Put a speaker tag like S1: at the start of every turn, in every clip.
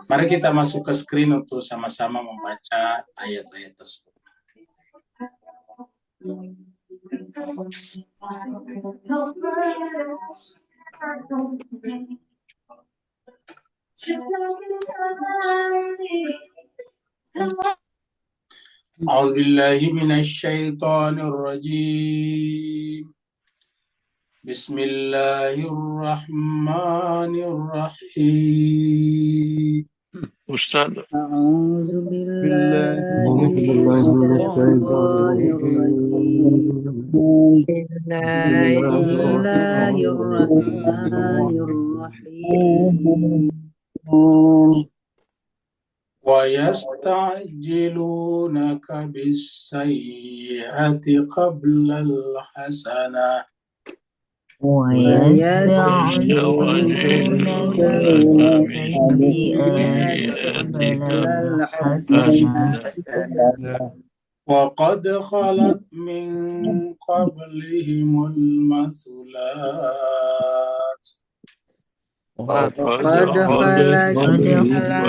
S1: Mari kita masuk ke screen untuk sama-sama membaca ayat-ayat tersebut. A'udzu billahi minasyaitonir rajim. Bismillahirrahmanirrahim.
S2: Ustaz.
S3: A'udzu billahi minasyaitonir rajim. Bismillahirrahmanirrahim.
S1: Wa yasta'jilunaka bis-sayyi'ati qabla al-hasanah.
S3: ويستعجلونك بالسيئات قبل الحسنة
S1: وقد خلت من قبلهم المثلات
S3: وقد خلت من قبلهم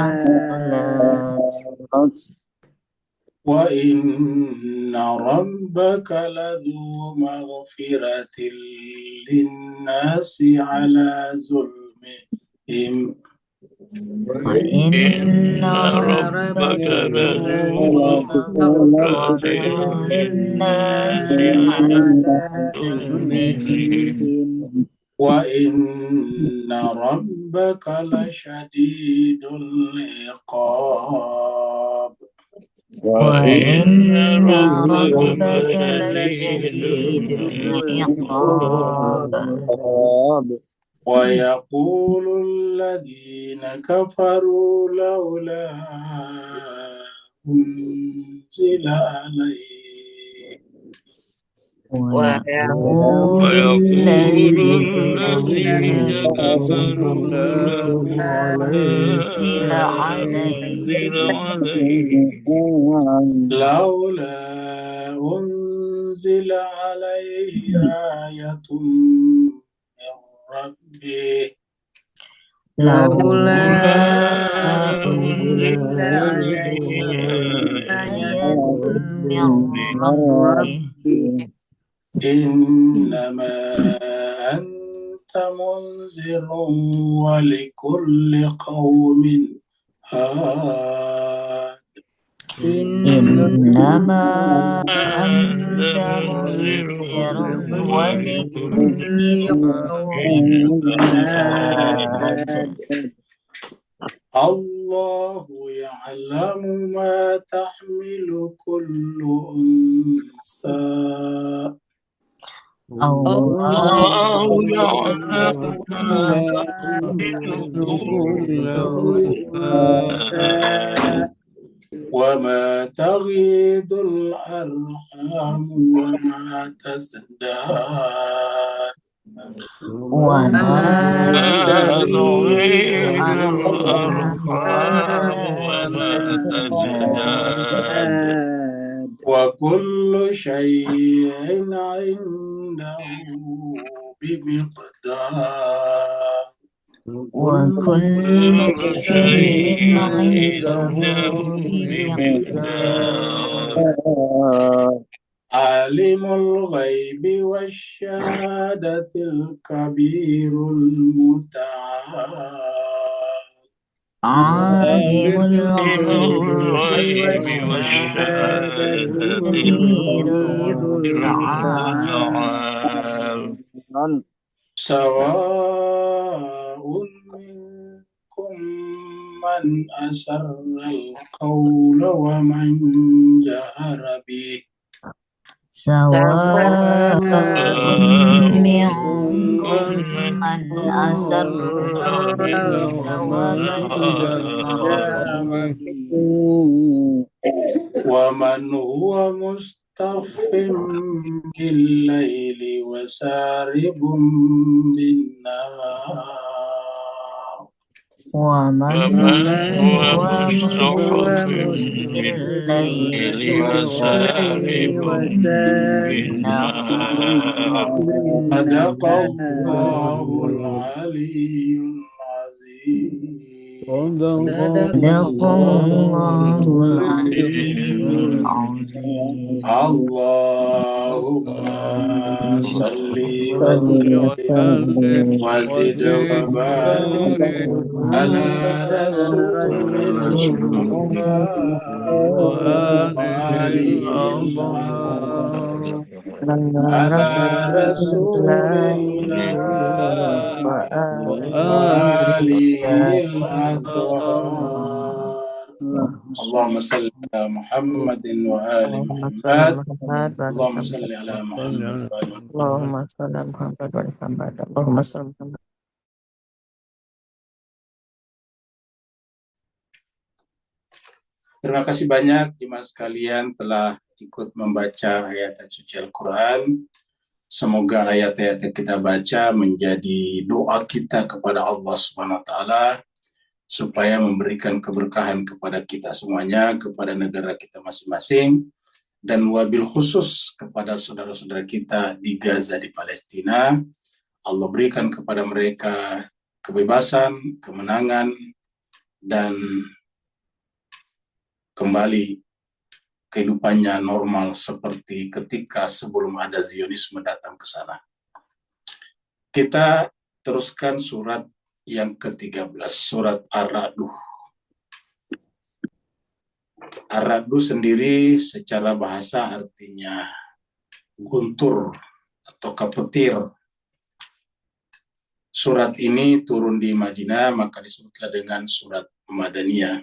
S3: المثلات
S1: وإن ربك لذو مغفرة للناس على ظلمهم
S3: وإن ربك لذو مغفرة للناس على ظلمهم
S1: وإن ربك لشديد العقاب
S3: وإن ربك لشديد العقاب
S1: ويقول الذين كفروا لولا أنزل عليه
S3: ويقول الذين كفروا أنزل عليه
S1: لولا أنزل عليه آية من ربه
S3: لولا أنزل عليه آية من ربه
S1: إنما أنت منذر ولكل قوم هاد
S3: إنما أنت منذر ولكل قوم هاد
S1: الله يعلم ما تحمل كل أنثى
S3: الله يعلم ما
S1: وما تغيض الأرحام وما تزداد
S3: وما تغيض الأرحام
S1: وكل شيء عنده بمقدار
S3: وكل شيء عنده بمقدار
S1: عالم الغيب والشهادة الكبير المتعال
S3: عالم الغيب والشهادة الكبير المتعال
S1: سواء منكم من أسر القول ومن جهر به
S3: سواء منكم من أسر القول ومن جهر به
S1: ومن هو مستخف بالليل وسارب بالنهار
S3: ومن هو مستخف بالليل وسارب بالنهار
S1: صدق الله العظيم. aliyyun azim.
S3: Sadaqallahul aliyyul azim.
S1: Allahumma salli wa sallim wa zid wa barik ala rasulillah wa alihil ala rasulillah wa alihil Allahumma salli ala Muhammadin wa ali Muhammad. Allahumma salli ala Muhammad wa ali Muhammad.
S3: Allahumma salli ala Muhammad wa ali Muhammad. Allahumma salli ala Muhammad.
S1: Terima kasih banyak jemaah sekalian telah ikut membaca ayat suci Al-Quran. Semoga ayat-ayat yang kita baca menjadi doa kita kepada Allah Subhanahu wa taala supaya memberikan keberkahan kepada kita semuanya, kepada negara kita masing-masing, dan wabil khusus kepada saudara-saudara kita di Gaza, di Palestina. Allah berikan kepada mereka kebebasan, kemenangan, dan kembali kehidupannya normal seperti ketika sebelum ada Zionisme datang ke sana. Kita teruskan surat yang ke-13, surat Ar-Ra'd. Ar-Ra'd sendiri secara bahasa artinya guntur atau petir. Surat ini turun di Madinah, maka disebutlah dengan surat Madaniyah.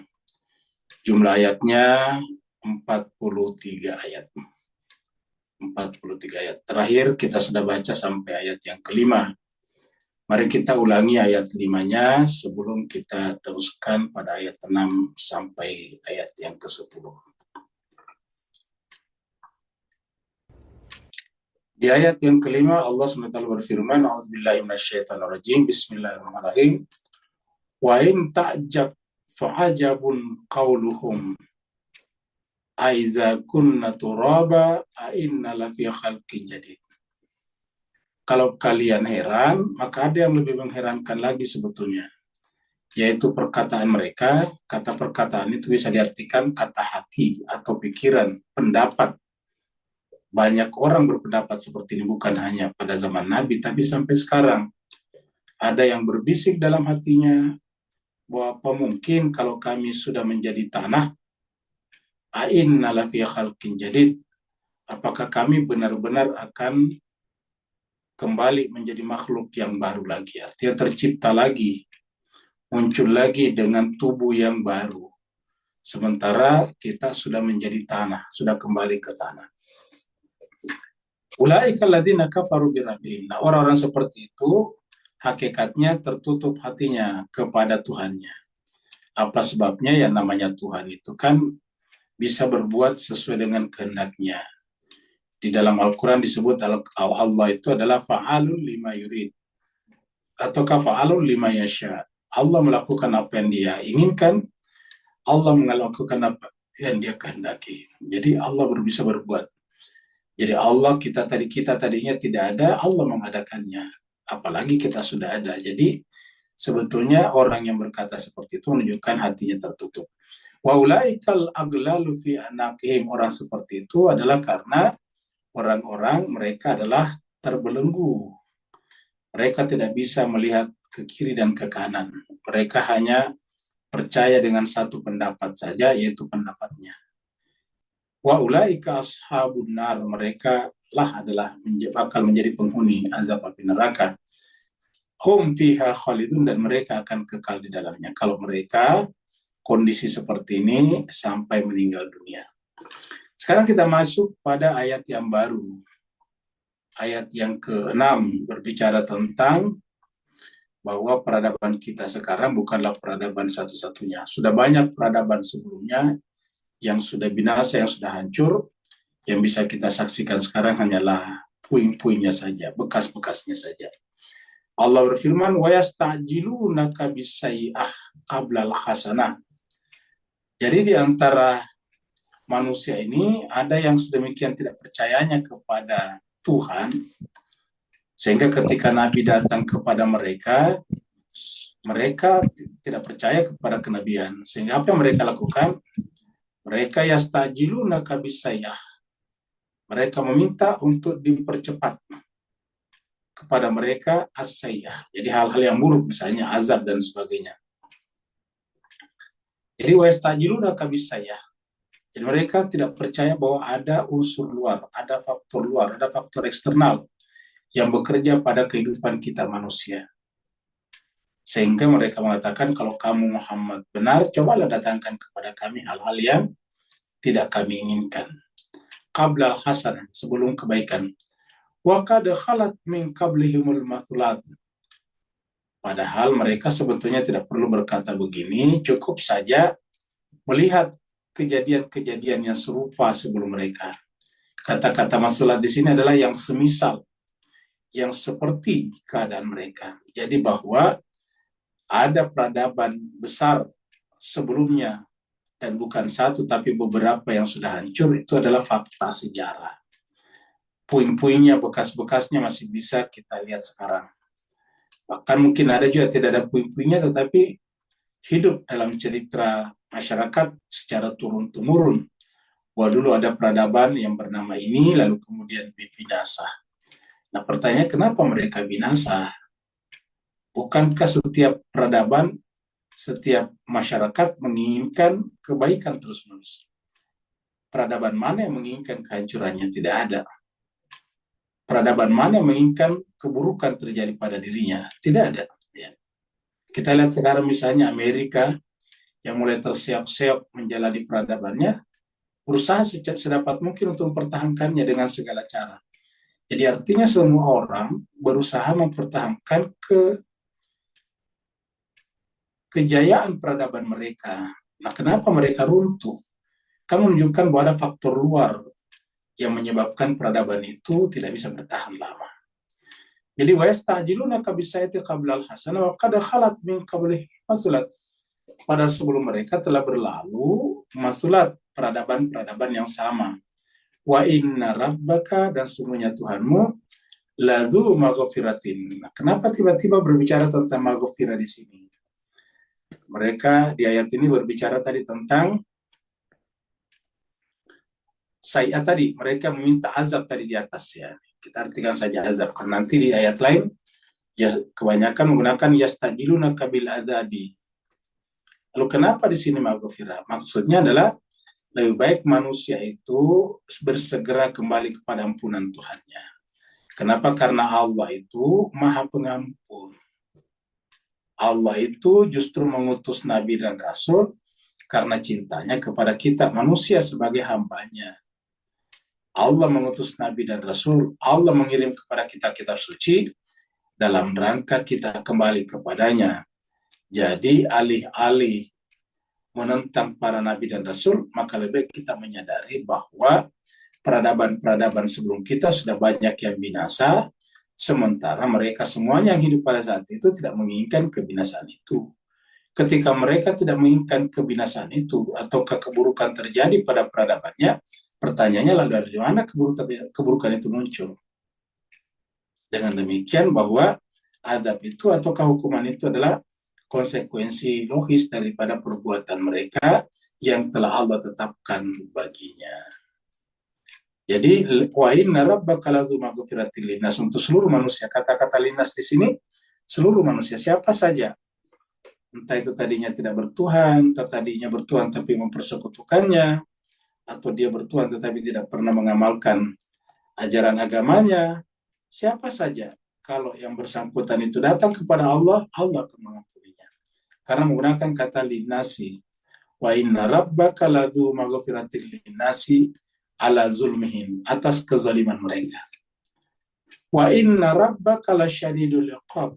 S1: Jumlah ayatnya 43 ayat. 43 ayat. Terakhir kita sudah baca sampai ayat yang kelima. Mari kita ulangi ayat 5-nya sebelum kita teruskan pada ayat 6 sampai ayat yang ke-10. Di ayat yang kelima Allah SWT berfirman, A'udzubillahi minasyaitonirrajim, Bismillahirrahmanirrahim. Wa in ta'jab fa'ajabun qawluhum aiza kunna turaba a inna lafi khalqin jadid. Kalau kalian heran, maka ada yang lebih mengherankan lagi sebetulnya, yaitu perkataan mereka. Kata perkataan itu bisa diartikan kata hati atau pikiran, pendapat. Banyak orang berpendapat seperti ini, bukan hanya pada zaman Nabi, tapi sampai sekarang. Ada yang berbisik dalam hatinya, bahwa apa mungkin kalau kami sudah menjadi tanah, a'inna lafi khalqin jadid, apakah kami benar-benar akan kembali menjadi makhluk yang baru lagi, artinya tercipta lagi, muncul lagi dengan tubuh yang baru, sementara kita sudah menjadi tanah, sudah kembali ke tanah. Ulaika alladzina kafaru birabbihim. Nah, orang-orang seperti itu hakikatnya tertutup hatinya kepada Tuhannya. Apa sebabnya? Ya namanya Tuhan itu kan bisa berbuat sesuai dengan kehendaknya. Di dalam Al-Quran disebut Allah itu adalah fa'alun lima yurid, ataukah fa'alun lima yasha. Allah melakukan apa yang dia inginkan, Allah melakukan apa yang dia kehendaki. Jadi Allah bisa berbuat. Jadi Allah kita tadinya tidak ada, Allah mengadakannya. Apalagi kita sudah ada. Jadi sebetulnya orang yang berkata seperti itu menunjukkan hatinya tertutup. Wa ulaikal aglalu fi anaqihim. Orang seperti itu adalah karena orang-orang mereka adalah terbelenggu. Mereka tidak bisa melihat ke kiri dan ke kanan. Mereka hanya percaya dengan satu pendapat saja, yaitu pendapatnya. Wa ulaika ashabun nar. Mereka lah adalah bakal menjadi penghuni azab api neraka. Hum fiha khalidun, dan mereka akan kekal di dalamnya. Kalau mereka kondisi seperti ini sampai meninggal dunia. Sekarang kita masuk pada ayat yang baru. Ayat yang ke-6 berbicara tentang bahwa peradaban kita sekarang bukanlah peradaban satu-satunya. Sudah banyak peradaban sebelumnya yang sudah binasa, yang sudah hancur. Yang bisa kita saksikan sekarang hanyalah puing-puingnya saja, bekas-bekasnya saja. Allah berfirman, wa yasta'jilunaka bis-sayyi'ah qablal hasanah. Jadi di antara manusia ini ada yang sedemikian tidak percayanya kepada Tuhan, sehingga ketika Nabi datang kepada mereka, mereka tidak percaya kepada kenabian. Sehingga apa yang mereka lakukan? Mereka yastajiluna kabisayah. Mereka meminta untuk dipercepat kepada mereka as-sayyah. Jadi hal-hal yang buruk, misalnya azab dan sebagainya. Jadi yastajiluna kabisayah. Jadi mereka tidak percaya bahwa ada unsur luar, ada faktor eksternal yang bekerja pada kehidupan kita manusia. Sehingga mereka mengatakan, kalau kamu Muhammad benar, cobalah datangkan kepada kami hal-hal yang tidak kami inginkan. Qablal hasanah, sebelum kebaikan. Wa qad khalat min qablihimul mathulat. Padahal mereka sebetulnya tidak perlu berkata begini, cukup saja melihat kejadian-kejadian yang serupa sebelum mereka. Kata-kata masulat di sini adalah yang semisal, yang seperti keadaan mereka. Jadi bahwa ada peradaban besar sebelumnya, dan bukan satu tapi beberapa yang sudah hancur, itu adalah fakta sejarah. Puing-puingnya, bekas-bekasnya masih bisa kita lihat sekarang. Bahkan mungkin ada juga tidak ada puing-puingnya, tetapi hidup dalam cerita masyarakat secara turun-temurun. Bahwa dulu ada peradaban yang bernama ini, lalu kemudian binasa. Nah pertanyaan, kenapa mereka binasa? Bukankah setiap peradaban, setiap masyarakat menginginkan kebaikan terus-menerus? Peradaban mana yang menginginkan kehancurannya? Tidak ada. Peradaban mana yang menginginkan keburukan terjadi pada dirinya? Tidak ada. Ya. Kita lihat sekarang misalnya Amerika yang mulai terseok-seok menjalani peradabannya, berusaha sedapat mungkin untuk mempertahankannya dengan segala cara. Jadi artinya semua orang berusaha mempertahankan kejayaan peradaban mereka. Nah, kenapa mereka runtuh? Kan menunjukkan bahwa ada faktor luar yang menyebabkan peradaban itu tidak bisa bertahan lama. Jadi wa yastajiluna kabisayati qablal hasanah wa qad khalat min qablihi masulat. Padahal sebelum mereka telah berlalu masulat, peradaban-peradaban yang sama. Wa inna rabbaka, dan sungguhnya Tuhanmu, ladu maghfiratin. Nah, kenapa tiba-tiba berbicara tentang maghfirah di sini? Mereka di ayat ini berbicara tadi tentang saya tadi, mereka meminta azab tadi di atas ya. Kita artikan saja azab, karena nanti di ayat lain ya kebanyakan menggunakan yastajiluna kabil adabi. Lalu kenapa di sini maghfirah? Maksudnya adalah lebih baik manusia itu bersegera kembali kepada ampunan Tuhannya. Kenapa? Karena Allah itu Maha Pengampun. Allah itu justru mengutus Nabi dan Rasul karena cintanya kepada kita manusia sebagai hambanya. Allah mengutus Nabi dan Rasul, Allah mengirim kepada kita kitab suci dalam rangka kita kembali kepadanya. Jadi alih-alih menentang para Nabi dan Rasul, maka lebih baik kita menyadari bahwa peradaban-peradaban sebelum kita sudah banyak yang binasa, sementara mereka semuanya yang hidup pada saat itu tidak menginginkan kebinasaan itu. Ketika mereka tidak menginginkan kebinasaan itu, atau keburukan terjadi pada peradabannya, pertanyaannya lalu dari mana keburukan itu muncul? Dengan demikian bahwa adab itu ataukah hukuman itu adalah konsekuensi logis daripada perbuatan mereka yang telah Allah tetapkan baginya. Jadi wa inna rabbaka ladzu maghfiratil linnas, untuk seluruh manusia. Kata-kata linnas di sini seluruh manusia, siapa saja. Entah itu tadinya tidak bertuhan, atau tadinya bertuhan tapi mempersekutukannya, atau dia bertuhan tetapi tidak pernah mengamalkan ajaran agamanya, siapa saja, kalau yang bersangkutan itu datang kepada Allah, Allah akan mengampuninya. Karena menggunakan kata linnasi. Wa inna rabbaka ladu maghfiratil linnasi ala zulmihim, atas kezaliman mereka. Wa inna rabbaka lasyadidul iqab.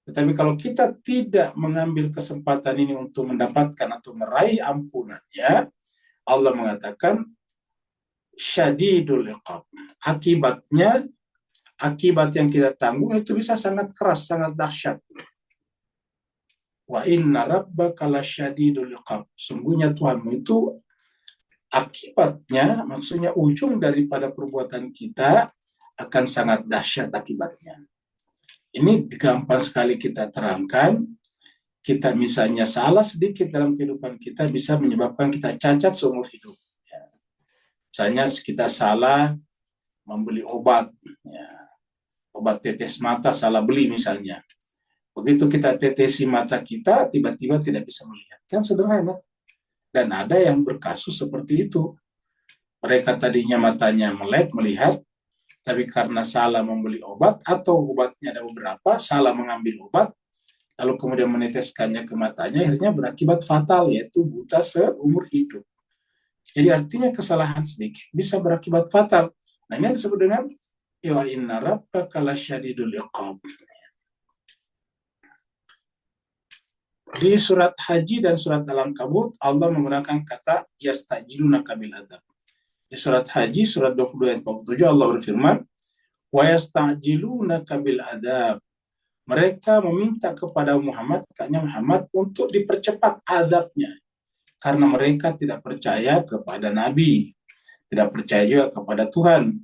S1: Tetapi kalau kita tidak mengambil kesempatan ini untuk mendapatkan atau meraih ampunannya, Allah mengatakan syadidul iqab. Akibatnya, akibat yang kita tanggung itu bisa sangat keras, sangat dahsyat. Wa inna rabbaka lasyadidul iqab. Sungguhnya Tuhanmu itu akibatnya, maksudnya ujung daripada perbuatan kita akan sangat dahsyat akibatnya. Ini gampang sekali kita terangkan kita misalnya salah sedikit dalam kehidupan kita bisa menyebabkan kita cacat seumur hidup. Ya. Misalnya kita salah membeli obat, ya. Obat tetes mata salah beli misalnya. Begitu kita tetesi mata kita, tiba-tiba tidak bisa melihat. Kan sederhana. Dan ada yang berkasus seperti itu. Mereka tadinya matanya melek, melihat, tapi karena salah membeli obat, atau obatnya ada beberapa, salah mengambil obat, lalu kemudian meneteskannya ke matanya, akhirnya berakibat fatal, yaitu buta seumur hidup. Jadi artinya kesalahan sedikit bisa berakibat fatal. Nah ini disebut dengan ya inna rabbaka lasyadidul iqab. Di surat Haji dan surat Al-Ankabut, Allah menggunakan kata yastajilunaka bil adzab. Di surat Haji, surat 22 ayat 47, Allah berfirman, wa yastajilunaka bil adzab. Mereka meminta kepada Muhammad, kaknya Muhammad, untuk dipercepat azabnya. Karena mereka tidak percaya kepada Nabi. Tidak percaya juga kepada Tuhan.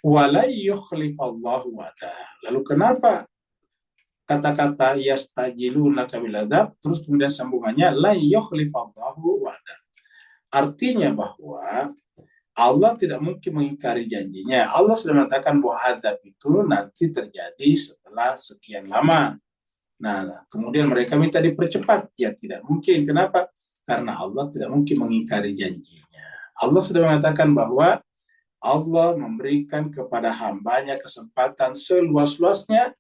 S1: Wala yukhlifallahu wa'dah. Lalu kenapa kata-kata yastajilunaka bil adzab terus kemudian sambungannya la yukhlifallahu wa'dah. Artinya bahwa Allah tidak mungkin mengingkari janjinya. Allah sudah mengatakan bahwa azab itu nanti terjadi setelah sekian lama. Nah, kemudian mereka minta dipercepat. Ya tidak mungkin. Kenapa? Karena Allah tidak mungkin mengingkari janjinya. Allah sudah mengatakan bahwa Allah memberikan kepada hambanya kesempatan seluas-luasnya,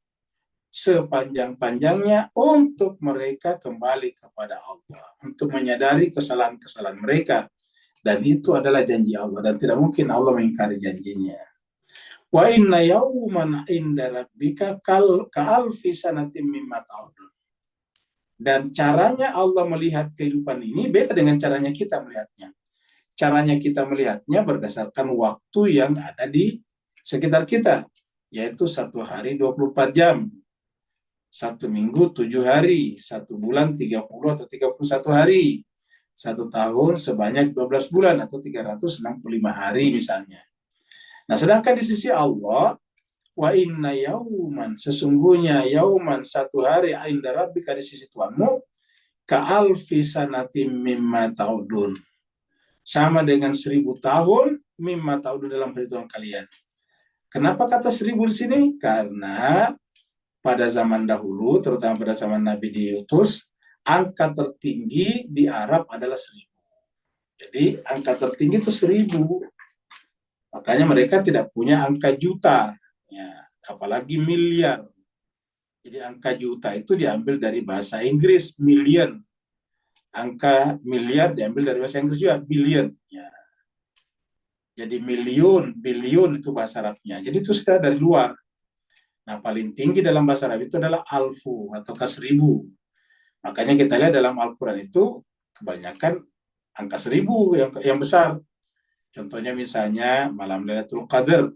S1: sepanjang-panjangnya untuk mereka kembali kepada Allah, untuk menyadari kesalahan-kesalahan mereka. Dan itu adalah janji Allah, dan tidak mungkin Allah mengingkari janjinya. Wa inna yawman inda rabbika ka'alfi sanatin mimma ta'udun. Dan caranya Allah melihat kehidupan ini beda dengan caranya kita melihatnya. Caranya kita melihatnya berdasarkan waktu yang ada di sekitar kita, yaitu 1 hari 24 jam, 1 minggu 7 hari, 1 bulan 30 atau 31 hari, 1 tahun sebanyak 12 bulan atau 365 hari misalnya. Nah, sedangkan di sisi Allah, wa inna yauman, sesungguhnya yauman 1 hari inda rabbika di sisi Tuhanmu, ka'alfi sanatim mimma ta'udun. Sama dengan 1000 tahun mimma ta'udun dalam perhitungan kalian. Kenapa kata 1000 di sini? Karena pada zaman dahulu, terutama pada zaman Nabi diutus, angka tertinggi di Arab adalah 1000. Jadi angka tertinggi itu 1000. Makanya mereka tidak punya angka juta, ya, apalagi miliar. Jadi angka juta itu diambil dari bahasa Inggris, million. Angka miliar diambil dari bahasa Inggris juga, billion. Ya. Jadi miliun, biliun itu bahasa Arabnya. Jadi itu sudah dari luar. Nah, paling tinggi dalam bahasa Arab itu adalah alfu atau 1000. Makanya kita lihat dalam Al-Quran itu kebanyakan angka 1000 yang besar. Contohnya misalnya malam Lailatul Qadar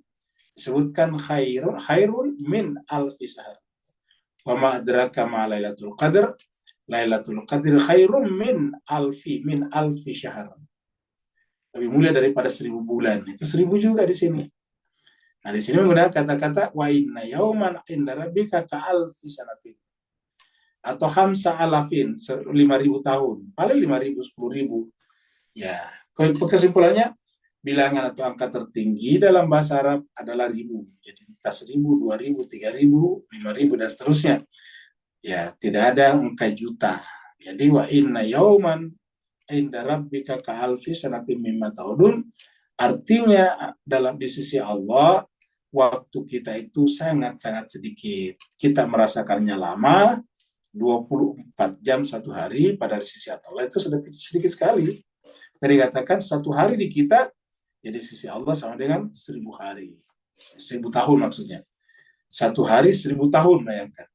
S1: disebutkan khairun min alfi syahr. Wa ma adraka ma Lailatul Qadar. Lailatul Qadar khairun min alfi syahr. Lebih mulia daripada 1000 bulan. Itu 1000 juga di sini. Nah, di sini menggunakan kata-kata wa inna yauman inda rabbika ka'alfi sanatin. Atau khamsa alafin, 5.000 tahun. Paling 5.000, 10.000. Ya, kesimpulannya bilangan atau angka tertinggi dalam bahasa Arab adalah ribu. Jadi entah 1000, 2000, 3000, 5000 dan seterusnya. Ya, tidak ada angka juta. Jadi wa inna yauman inda rabbika ka'alfi sanatin mimma ta'udun. Artinya dalam di sisi Allah waktu kita itu sangat-sangat sedikit. Kita merasakannya lama, 24 jam 1 hari, pada sisi Allah itu sedikit sekali. Tadi katakan 1 hari di kita, jadi sisi Allah sama dengan 1000 hari. 1000 tahun maksudnya. 1 hari 1000 tahun, bayangkan.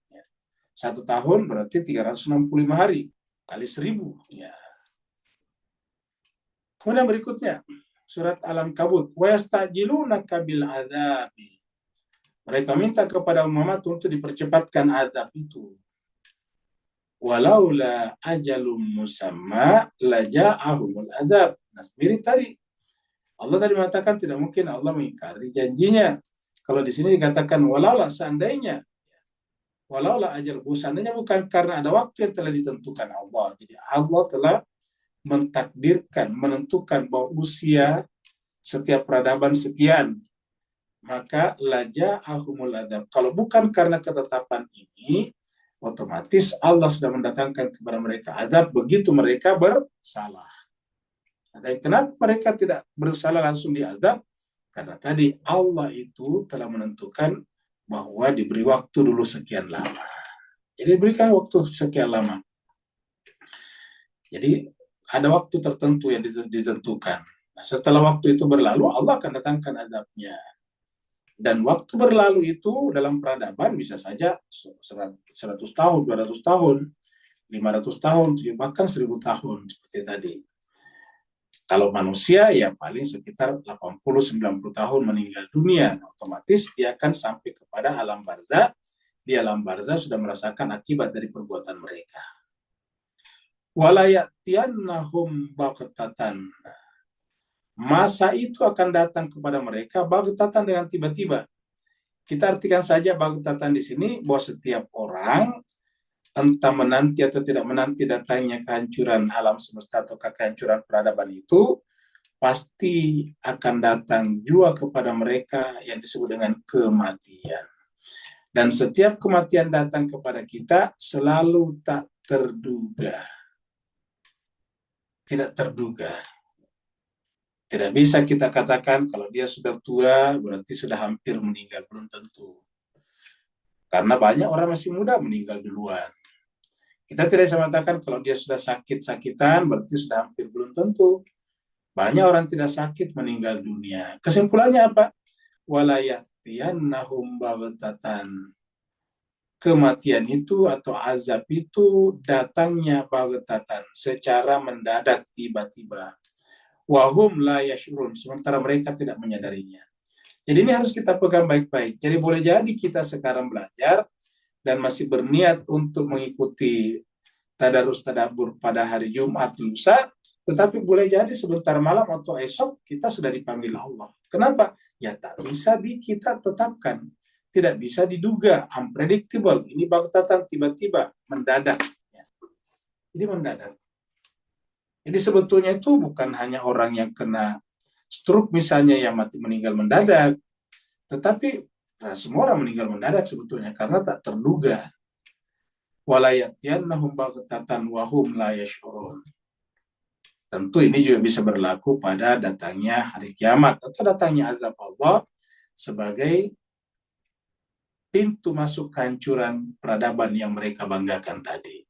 S1: 1 tahun berarti 365 hari. Kali 1000. Ya. Kemudian berikutnya, surat Al-Ankabut. Wa yastajilunaka bil adzabi. Mereka minta kepada Muhammad untuk dipercepatkan azab itu. Walaula ajalum musamma laja'ahumul adzab. Nah, mirip tadi. Allah tadi mengatakan tidak mungkin Allah mengingkari janjinya. Kalau di sini dikatakan walaula seandainya Walaulah ajal, seandainya bukan karena ada waktu yang telah ditentukan Allah. Jadi Allah telah mentakdirkan, menentukan bahwa usia setiap peradaban sekian, maka laja'ahumul adab. Kalau bukan karena ketetapan ini, otomatis Allah sudah mendatangkan kepada mereka adab begitu mereka bersalah. Dan kenapa mereka tidak bersalah langsung diadab? Karena tadi Allah itu telah menentukan bahwa diberi waktu dulu sekian lama. Jadi diberikan waktu sekian lama. Jadi ada waktu tertentu yang ditentukan. Nah, setelah waktu itu berlalu, Allah akan datangkan adabnya. Dan waktu berlalu itu dalam peradaban bisa saja 100 tahun, 200 tahun, 500 tahun, bahkan 1000 tahun seperti tadi. Kalau manusia ya paling sekitar 80-90 tahun meninggal dunia, otomatis dia akan sampai kepada alam barzah. Di alam barzah sudah merasakan akibat dari perbuatan mereka. Walayatiyannahum baghtatan. Masa itu akan datang kepada mereka baghtatan dengan tiba-tiba. Kita artikan saja baghtatan di sini bahwa setiap orang entah menanti atau tidak menanti datangnya kehancuran alam semesta atau kehancuran peradaban itu, pasti akan datang juga kepada mereka yang disebut dengan kematian. Dan setiap kematian datang kepada kita selalu tak terduga. Tidak terduga. Tidak bisa kita katakan kalau dia sudah tua berarti sudah hampir meninggal, belum tentu. Karena banyak orang masih muda meninggal duluan. Kita tidak bisa mengatakan kalau dia sudah sakit-sakitan berarti sudah hampir, belum tentu. Banyak orang tidak sakit meninggal dunia. Kesimpulannya apa? Walayatiyannahum baghtatan. Kematian itu atau azab itu datangnya baghtatan, secara mendadak tiba-tiba. Wahum la yashurun, sementara mereka tidak menyadarinya. Jadi ini harus kita pegang baik-baik. Jadi boleh jadi kita sekarang belajar dan masih berniat untuk mengikuti tadarus tadabbur pada hari Jumat lusa, tetapi boleh jadi sebentar malam atau esok kita sudah dipanggil Allah. Kenapa? Ya tak bisa kita tetapkan, tidak bisa diduga, unpredictable. Ini baghtatan, tiba-tiba, mendadak. Ini mendadak. Jadi sebetulnya itu bukan hanya orang yang kena stroke misalnya yang mati meninggal mendadak, tetapi semua orang meninggal mendadak sebetulnya karena tak terduga. Walayatiyannahum baghtatan wa hum la yash'urun. Tentu ini juga bisa berlaku pada datangnya hari kiamat atau datangnya azab Allah sebagai pintu masuk kehancuran peradaban yang mereka banggakan tadi.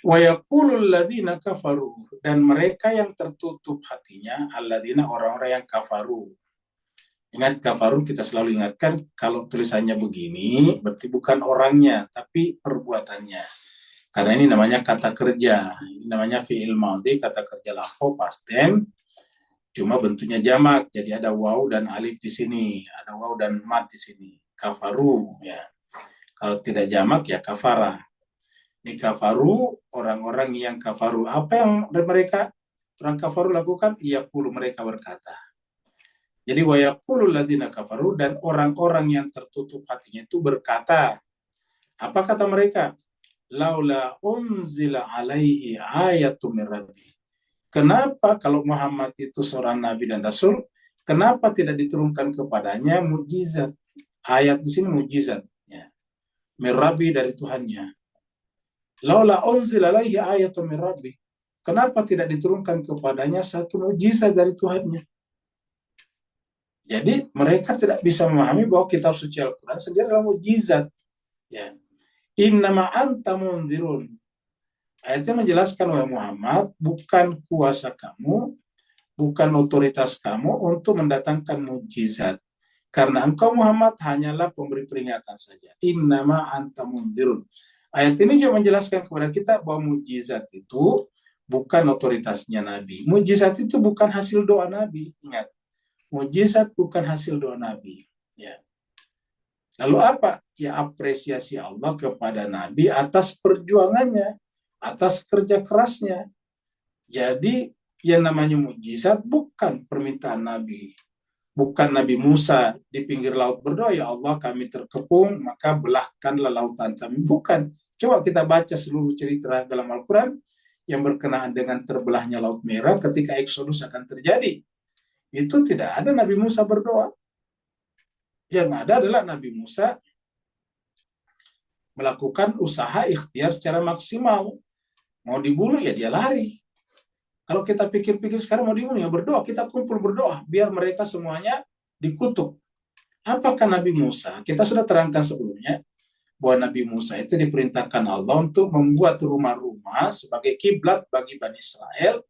S1: Wa yaqulul ladzina kafaru, dan mereka yang tertutup hatinya, alladzina, orang-orang yang kafaru. Ingat kafaru, kita selalu ingatkan kalau tulisannya begini berarti bukan orangnya tapi perbuatannya. Karena ini namanya kata kerja, ini namanya fi'il madhi, kata kerja lampau past tense, cuma bentuknya jamak. Jadi ada waw dan alif di sini, ada waw dan mat di sini. Kafaru ya. Kalau tidak jamak ya kafara. Ini kafaru, orang-orang yang kafaru. Apa yang mereka orang kafaru lakukan? Yaqulu, mereka berkata. Jadi wa yaqulul ladzina kafaru, dan orang-orang yang tertutup hatinya itu berkata. Apa kata mereka? Laula unzila alaihi ayatum min rabbi. Kenapa kalau Muhammad itu seorang nabi dan rasul, kenapa tidak diturunkan kepadanya mukjizat? Ayat di sini mukjizat, ya. Min rabbi, dari Tuhannya. Laula unzila alaihi ayatun min rabbi. Kenapa tidak diturunkan kepadanya satu mukjizat dari Tuhannya? Jadi mereka tidak bisa memahami bahwa kitab suci Al-Quran sendiri adalah mukjizat. Ya. Innama anta mundzirun. Ayatnya menjelaskan, wahai Muhammad, bukan kuasa kamu, bukan otoritas kamu untuk mendatangkan mukjizat. Karena engkau Muhammad hanyalah pemberi peringatan saja. Innama anta mundzirun. Ayat ini juga menjelaskan kepada kita bahwa mukjizat itu bukan otoritasnya Nabi. Mukjizat itu bukan hasil doa Nabi. Ingat, mukjizat bukan hasil doa Nabi. Ya. Lalu apa? Ya apresiasi Allah kepada Nabi atas perjuangannya. atas kerja kerasnya. Jadi yang namanya mukjizat bukan permintaan Nabi. Bukan Nabi Musa di pinggir laut berdoa, ya Allah kami terkepung, maka belahkanlah lautan kami. Bukan. Coba kita baca seluruh cerita dalam Al-Quran yang berkenaan dengan terbelahnya Laut Merah ketika Eksodus akan terjadi. Itu tidak ada Nabi Musa berdoa. Yang ada adalah Nabi Musa melakukan usaha ikhtiar secara maksimal. Mau dibunuh ya dia lari. Kalau kita pikir-pikir sekarang mau dibunuh ya berdoa, kita kumpul berdoa biar mereka semuanya dikutuk. Apakah Nabi Musa? Kita sudah terangkan sebelumnya bahwa Nabi Musa itu diperintahkan Allah untuk membuat rumah-rumah sebagai kiblat bagi Bani Israel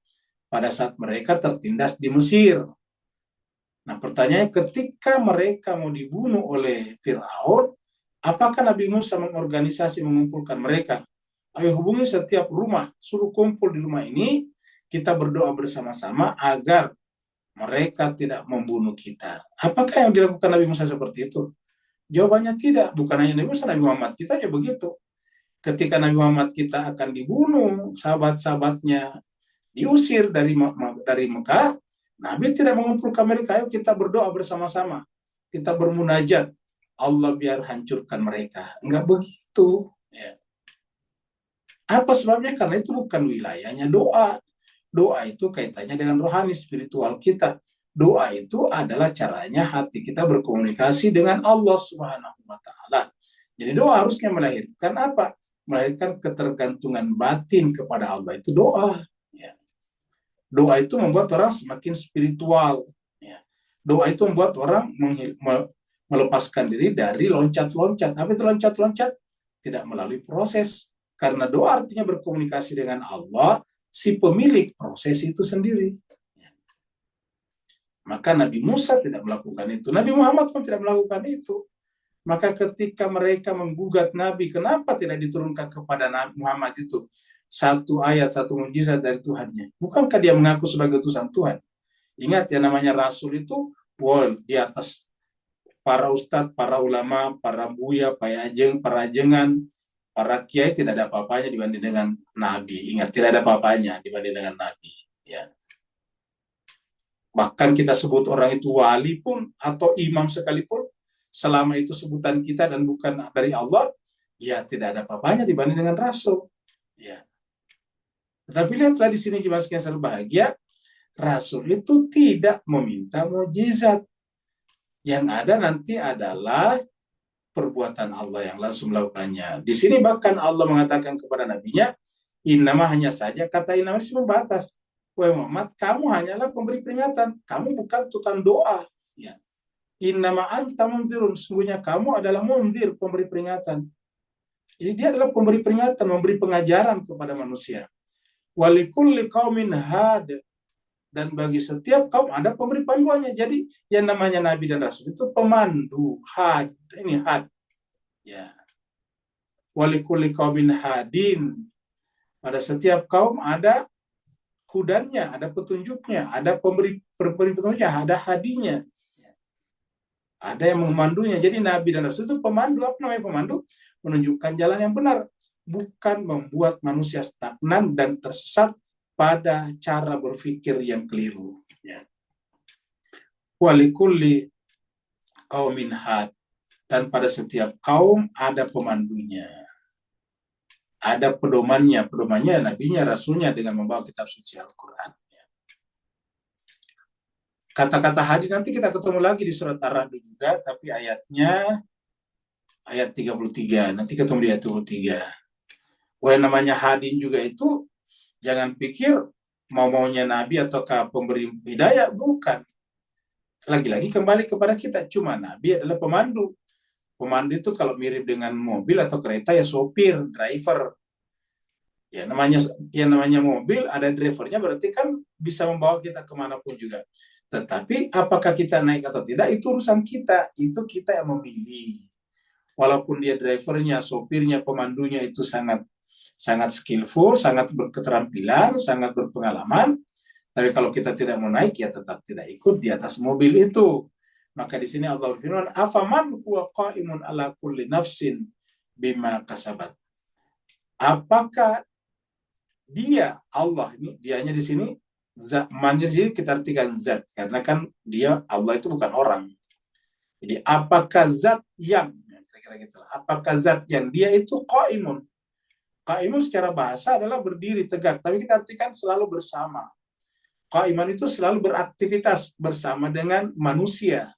S1: pada saat mereka tertindas di Mesir. Nah, pertanyaannya ketika mereka mau dibunuh oleh Firaun, apakah Nabi Musa mengorganisasi mengumpulkan mereka? Ayo hubungi setiap rumah, suruh kumpul di rumah ini, kita berdoa bersama-sama agar mereka tidak membunuh kita. Apakah yang dilakukan Nabi Musa seperti itu? Jawabannya tidak. Bukan hanya Nabi Musa, Nabi Muhammad kita ya begitu. Ketika Nabi Muhammad kita akan dibunuh, sahabat-sahabatnya diusir dari Mekah, Nabi tidak mengumpulkan mereka, ayo kita berdoa bersama-sama. Kita bermunajat, Allah biar hancurkan mereka. Enggak begitu. Ya. Apa sebabnya? Karena itu bukan wilayahnya doa. Doa itu kaitannya dengan rohani, spiritual kita. Doa itu adalah caranya hati kita berkomunikasi dengan Allah Subhanahu wa Ta'ala. Jadi doa harusnya melahirkan apa? Melahirkan ketergantungan batin kepada Allah. Itu doa. Ya. Doa itu membuat orang semakin spiritual. Ya. Doa itu membuat orang melepaskan diri dari loncat-loncat. Apa itu loncat-loncat? Tidak melalui proses. Karena doa artinya berkomunikasi dengan Allah, si pemilik proses itu sendiri. Maka Nabi Musa tidak melakukan itu. Nabi Muhammad pun tidak melakukan itu. Maka ketika mereka menggugat Nabi, kenapa tidak diturunkan kepada Nabi Muhammad itu satu ayat, satu mukjizat dari Tuhannya? Bukankah dia mengaku sebagai utusan Tuhan? Ingat ya, namanya Rasul itu di atas para ustadz, para ulama, para buya, para ajengan, para kiai tidak ada apa-apanya dibanding dengan Nabi. Ingat, tidak ada apa-apanya dibanding dengan Nabi. Ya. Bahkan kita sebut orang itu wali pun atau imam sekalipun, selama itu sebutan kita dan bukan dari Allah, ya tidak ada apa-apanya dibanding dengan Rasul. Ya. Tetapi lihatlah di sini jemaah sekalian selalu bahagia, Rasul itu tidak meminta mukjizat. Yang ada nanti adalah perbuatan Allah yang langsung melakukannya. Di sini bahkan Allah mengatakan kepada nabinya, innama hanya saja, kata innama itu membatas. Wahai Muhammad, kamu hanyalah pemberi peringatan. Kamu bukan tukang doa. Ya. Innama anta mundirun. Sungguhnya kamu adalah mundir, pemberi peringatan. Jadi dia adalah pemberi peringatan, memberi pengajaran kepada manusia. Walikulli qaumin had. Dan bagi setiap kaum ada pemberi panduannya. Jadi yang namanya Nabi dan Rasul itu pemandu. Had. Ini had. Ya. Walikulli qaumin hadin. Pada setiap kaum ada hudannya, ada petunjuknya, ada pemberi petunjuknya, ada hadinya. Ada yang memandunya. Jadi Nabi dan Rasul itu pemandu. Apa namanya pemandu? Menunjukkan jalan yang benar. Bukan membuat manusia stagnan dan tersesat pada cara berpikir yang keliru. Ya. Walikulli qaumin had. Dan pada setiap kaum ada pemandunya. Ada pedomannya. Pedomannya nabinya, rasulnya dengan membawa kitab suci Al-Quran. Kata-kata hadi nanti kita ketemu lagi di surat Ar-Ra'd juga, tapi ayatnya ayat 33. Nanti ketemu di ayat 33. Wah, namanya hadin juga itu jangan pikir mau-maunya Nabi ataukah pemberi hidayah, bukan. Lagi-lagi kembali kepada kita, cuma Nabi adalah pemandu. Pemandu itu kalau mirip dengan mobil atau kereta ya sopir, driver. Ya namanya mobil ada drivernya, berarti kan bisa membawa kita kemanapun juga. Tetapi apakah kita naik atau tidak itu urusan kita, itu kita yang memilih. Walaupun dia drivernya, sopirnya, pemandunya itu sangat skillful, sangat berketerampilan, sangat berpengalaman, tapi kalau kita tidak mau naik ya tetap tidak ikut di atas mobil itu. Maka di sini Allah berfirman, afaman huwa qaimun ala kulli nafsin bima kasabat. Apakah Dia Allah ini, dianya di sini zat, mannya di sini kita artikan zat karena kan dia Allah itu bukan orang. Jadi apakah zat yang, kira-kira gitu. Apakah zat yang dia itu qaimun. Qaimun secara bahasa adalah berdiri tegak, tapi kita artikan selalu bersama. Qaiman itu selalu beraktivitas bersama dengan manusia.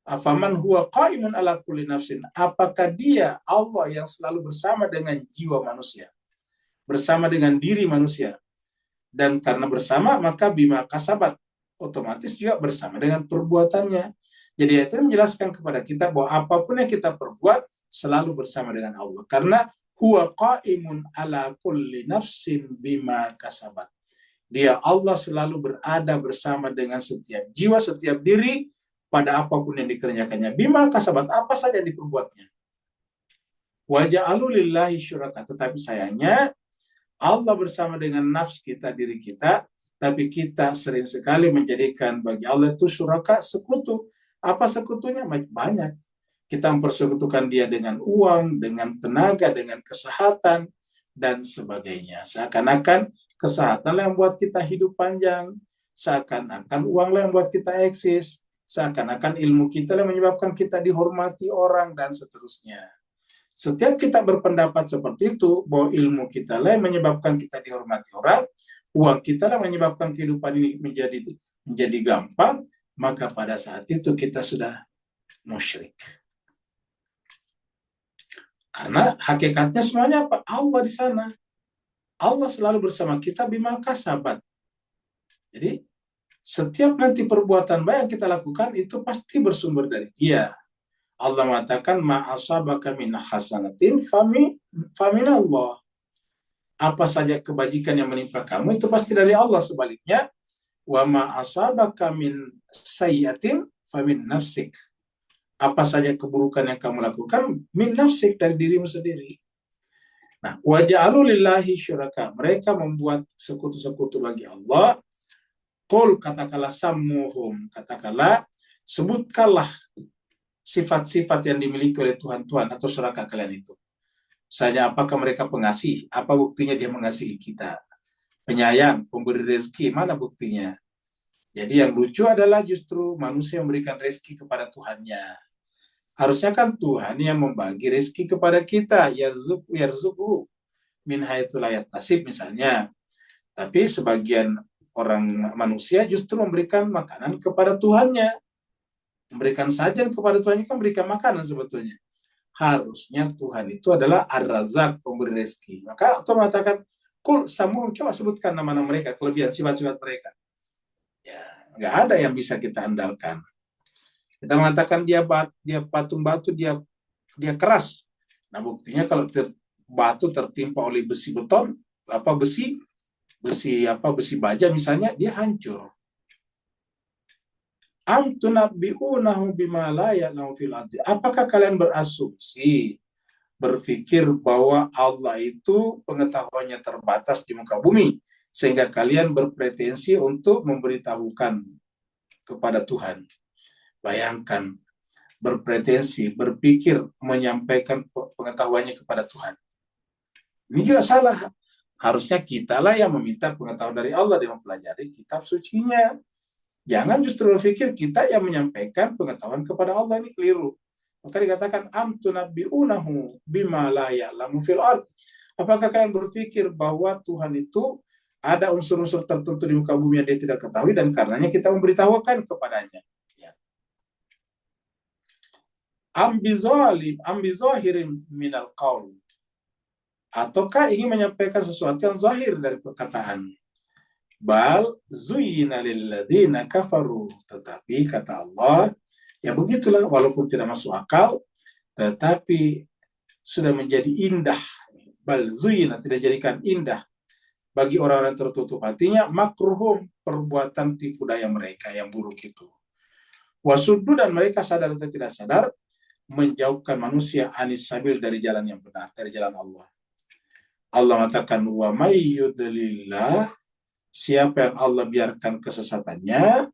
S1: Afaman huwa qaimun ala kulli nafsin. Apakah dia Allah yang selalu bersama dengan jiwa manusia, bersama dengan diri manusia. Dan karena bersama, maka bima kasabat, otomatis juga bersama dengan perbuatannya. Jadi itu menjelaskan kepada kita bahwa apapun yang kita perbuat selalu bersama dengan Allah. Karena huwa qaimun ala kulli nafsin bima kasabat. Dia Allah selalu berada bersama dengan setiap jiwa, setiap diri, pada apapun yang dikerjakannya. Bima kasabat, apa saja diperbuatnya. Wa ja'alu lillahi syuraka. Tetapi sayangnya, Allah bersama dengan nafs kita, diri kita, tapi kita sering sekali menjadikan bagi Allah itu syuraka, sekutu. Apa sekutunya? Banyak. Kita mempersekutukan dia dengan uang, dengan tenaga, dengan kesehatan, dan sebagainya. Seakan-akan kesehatan yang membuat kita hidup panjang, seakan-akan uang yang membuat kita eksis, seakan-akan ilmu kita yang menyebabkan kita dihormati orang, dan seterusnya. Setiap kita berpendapat seperti itu, bahwa ilmu kita lah yang menyebabkan kita dihormati orang, uang kita lah yang menyebabkan kehidupan ini menjadi gampang, maka pada saat itu kita sudah musyrik. Karena hakikatnya semuanya apa? Allah di sana. Allah selalu bersama kita bima kasabat. Jadi setiap nanti perbuatan baik yang kita lakukan itu pasti bersumber dari Dia. Allah mengatakan ma'asabaka min hasanatin famin Allah. Apa saja kebajikan yang menimpa kamu itu pasti dari Allah. Sebaliknya, wa ma'asabaka min sayyatin famin nafsik. Apa saja keburukan yang kamu lakukan min nafsik, dari dirimu sendiri. Nah, wa ja'alu lillahi syuraka. Mereka membuat sekutu-sekutu bagi Allah. Qul, katakanlah sammuhum, katakanlah sebutkanlah sifat-sifat yang dimiliki oleh Tuhan-Tuhan atau syuraka kalian itu. Saja apakah mereka pengasih? Apa buktinya dia mengasihi kita? Penyayang, pemberi rezeki, mana buktinya? Jadi yang lucu adalah justru manusia memberikan rezeki kepada Tuhannya. Harusnya kan Tuhan yang membagi rezeki kepada kita, yarzuqu min haitsu la yahtasib misalnya. Tapi sebagian orang manusia justru memberikan makanan kepada Tuhannya. Memberikan sajian kepada Tuhannya kan memberikan makanan sebetulnya. Harusnya Tuhan itu adalah Ar-Razzaq, pemberi rezeki. Maka Allah mengatakan, Kul samuhum, coba sebutkan nama-nama mereka, kelebihan sifat-sifat mereka. Ya, nggak ada yang bisa kita andalkan. Kita mengatakan dia patung batu, dia keras. Nah, buktinya kalau batu tertimpa oleh besi beton, besi baja misalnya, dia hancur. Am tunabbi'unahu bima la ya'lamu fil ardi. Apakah kalian berasumsi, berpikir bahwa Allah itu pengetahuannya terbatas di muka bumi, sehingga kalian berpretensi untuk memberitahukan kepada Tuhan? Bayangkan, berpretensi, berpikir, menyampaikan pengetahuannya kepada Tuhan. Ini juga salah. Harusnya kitalah yang meminta pengetahuan dari Allah dengan mempelajari kitab sucinya. Jangan justru berpikir kita yang menyampaikan pengetahuan kepada Allah, ini keliru. Maka dikatakan am tunabbi'unahu bima la ya'lamu fil ard. Apakah kalian berpikir bahwa Tuhan itu ada unsur-unsur tertentu di muka bumi yang dia tidak ketahui dan karenanya kita memberitahukan kepadanya? Ya. Am bizahirin minal qaul. Ataukah ingin menyampaikan sesuatu yang zahir dari perkataan? Bal zuyyina lilladzina kafaru. Tetapi kata Allah, ya begitulah, walaupun tidak masuk akal, tetapi sudah menjadi indah. Bal zuyyina, tidak jadikan indah bagi orang-orang tertutup hatinya, makruhum, perbuatan tipu daya mereka yang buruk itu. Wasuddu, dan mereka sadar atau tidak sadar, menjauhkan manusia anis sabil, dari jalan yang benar, dari jalan Allah. Allah mengatakan, wa may yudlillah, siapa yang Allah biarkan kesesatannya,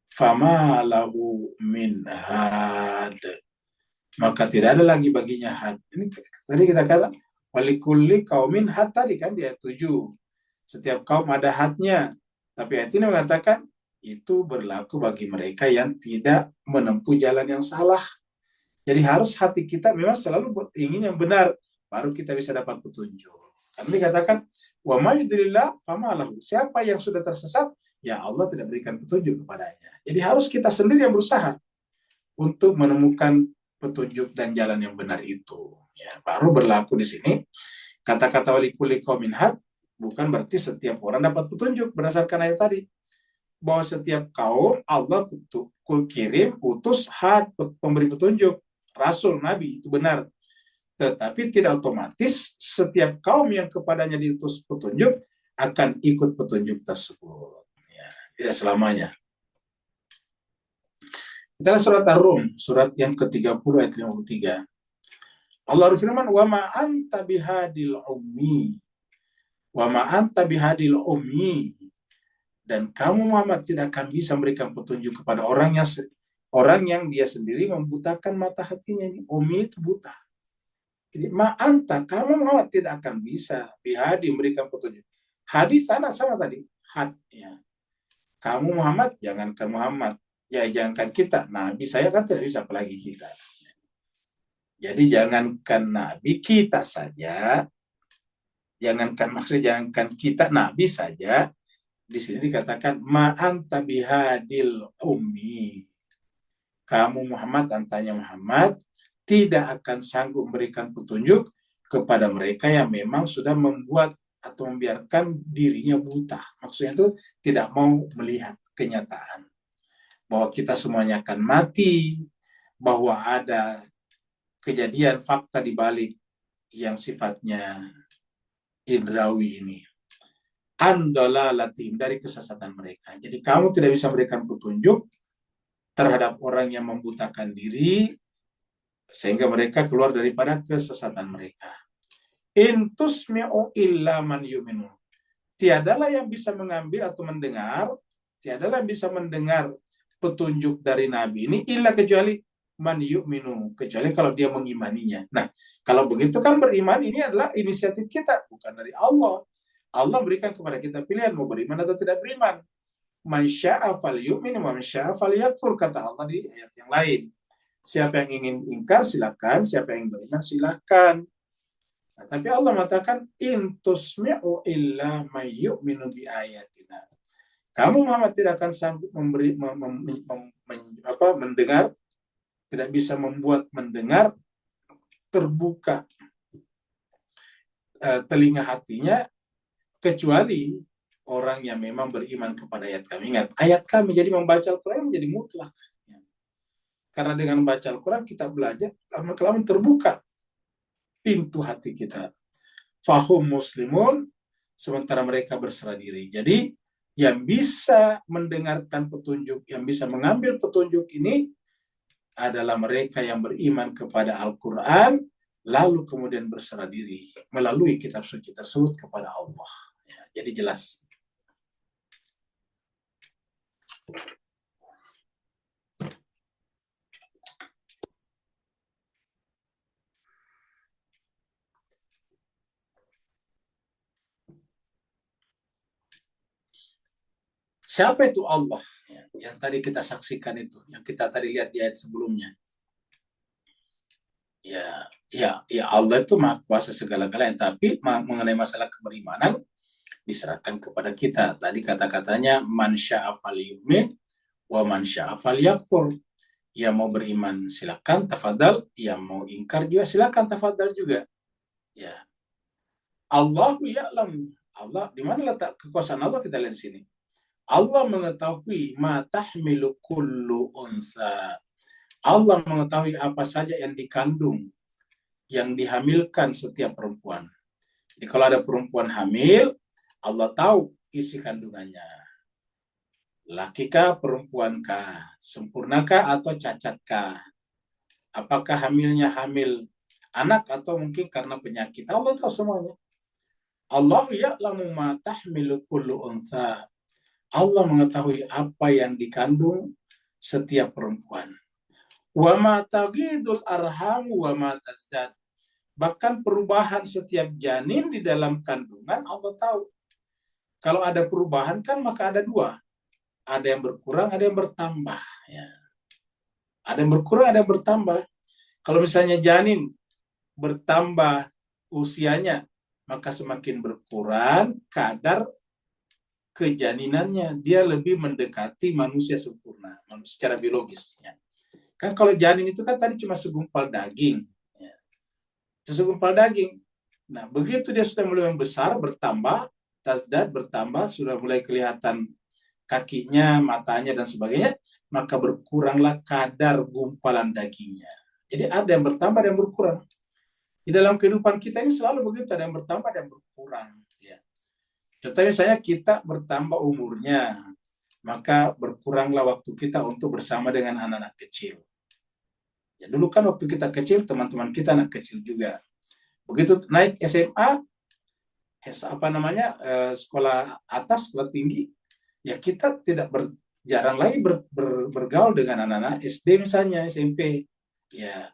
S1: fama lahu min had, maka tidak ada lagi baginya had. Ini tadi kita kata walikulli kaumin had, tadi kan dia 7. Setiap kaum ada hadnya. Tapi ayat ini mengatakan itu berlaku bagi mereka yang tidak menempuh jalan yang salah. Jadi harus hati kita memang selalu ingin yang benar, baru kita bisa dapat petunjuk. Karena dikatakan, wa may yudlilillah fama lahu. Siapa yang sudah tersesat, ya Allah tidak berikan petunjuk kepadanya. Jadi harus kita sendiri yang berusaha untuk menemukan petunjuk dan jalan yang benar itu. Ya, baru berlaku di sini kata-kata walikuli qaumin had bukan berarti setiap orang dapat petunjuk berdasarkan ayat tadi. Bahwa setiap kaum Allah kirim, utus had, pemberi petunjuk, rasul, nabi, itu benar. Tetapi tidak otomatis setiap kaum yang kepadanya diutus petunjuk akan ikut petunjuk tersebut. Ya, tidak selamanya. Kita lihat surat Ar-Rum, surat yang ke-30 ayat 53. Allah berfirman, "Wa ma anta bihadil ummi." Wa ma anta bihadil ummi. Dan kamu Muhammad tidak akan bisa memberikan petunjuk kepada orang yang dia sendiri membutakan mata hatinya. Ummi itu buta. Jadi anta, kamu Muhammad tidak akan bisa bihadi memberikan petunjuk. Hadis sana sama tadi. Had, ya. Kamu Muhammad, jangankan Muhammad. Ya, jangankan kita. Nabi saya kan tidak bisa, apalagi kita. Jadi jangankan Nabi kita saja. Jangankan kita Nabi saja. Di sini dikatakan anta bihadil ummi. Kamu Muhammad, antanya Muhammad, tidak akan sanggup memberikan petunjuk kepada mereka yang memang sudah membuat atau membiarkan dirinya buta. Maksudnya itu tidak mau melihat kenyataan. Bahwa kita semuanya akan mati, bahwa ada kejadian fakta di balik yang sifatnya indrawi ini. Andalalatim, dari kesesatan mereka. Jadi kamu tidak bisa memberikan petunjuk terhadap orang yang membutakan diri, sehingga mereka keluar daripada kesesatan mereka. Intusmi'u illa man yu'minu. Tiadalah yang bisa mengambil atau mendengar, tiadalah yang bisa mendengar petunjuk dari Nabi ini illa kecuali man yu'minu, kecuali kalau dia mengimaninya. Nah, kalau begitu kan beriman ini adalah inisiatif kita, bukan dari Allah. Allah berikan kepada kita pilihan mau beriman atau tidak beriman. Man syaa falyu'min wa man syaa falyakfur, kata Allah di ayat yang lain. Siapa yang ingin ingkar silakan, siapa yang beriman silakan. Nah, tapi Allah mengatakan intusmi'u illa may yu'minu bi ayatina. Kamu Muhammad tidak akan sanggup mendengar, tidak bisa membuat mendengar terbuka telinga hatinya kecuali orang yang memang beriman kepada ayat kami. Ingat, ayat kami, jadi membaca Al-Quran menjadi mutlak. Karena dengan membaca Al-Quran kita belajar, lama-kelamaan terbuka pintu hati kita. Fahum muslimun, sementara mereka berserah diri. Jadi yang bisa mendengarkan petunjuk, yang bisa mengambil petunjuk ini adalah mereka yang beriman kepada Al-Quran, lalu kemudian berserah diri melalui kitab suci tersebut kepada Allah. Ya, jadi jelas. Siapa itu Allah? Yang tadi kita saksikan itu, yang kita tadi lihat di ayat sebelumnya. Ya Allah itu maha kuasa segala-galanya, tapi mengenai masalah keberimanan diserahkan kepada kita. Tadi kata-katanya man syaa falyu'min wa man syaa falyakfur. Yang mau beriman silakan tafadhal, yang mau ingkar juga silakan tafadhal juga. Ya. Allahu ya'lam. Allah, di mana letak kekuasaan Allah kita lihat di sini. Allah mengetahui ma tahmilu kullu unsa. Allah mengetahui apa saja yang dikandung, yang dihamilkan setiap perempuan. Jadi kalau ada perempuan hamil, Allah tahu isi kandungannya. Lakikah, perempuankah, sempurnakah atau cacatkah? Apakah hamilnya hamil anak atau mungkin karena penyakit? Allah tahu semuanya. Allah ya'lamu ma tahmilu kullu unsa. Allah mengetahui apa yang dikandung setiap perempuan. Wa ma taghidul arham wa ma tazdad. Bahkan perubahan setiap janin di dalam kandungan Allah tahu. Kalau ada perubahan kan maka ada dua. Ada yang berkurang, ada yang bertambah. Ya. Ada yang berkurang, ada yang bertambah. Kalau misalnya janin bertambah usianya, maka semakin berkurang kadar kejaninannya. Dia lebih mendekati manusia sempurna, secara biologis. Ya. Kan kalau janin itu kan tadi cuma segumpal daging. Ya. Segumpal daging. Nah, begitu dia sudah mulai membesar, bertambah, tasdad bertambah, sudah mulai kelihatan kakinya, matanya, dan sebagainya, maka berkuranglah kadar gumpalan dagingnya. Jadi ada yang bertambah, ada yang berkurang. Di dalam kehidupan kita ini selalu begitu, ada yang bertambah, ada yang berkurang. Ya. Contohnya misalnya kita bertambah umurnya, maka berkuranglah waktu kita untuk bersama dengan anak-anak kecil. Ya, dulu kan waktu kita kecil, teman-teman kita anak kecil juga. Begitu naik SMA, sekolah atas, sekolah tinggi, ya kita tidak jarang lagi bergaul dengan anak-anak SD misalnya, SMP. Ya,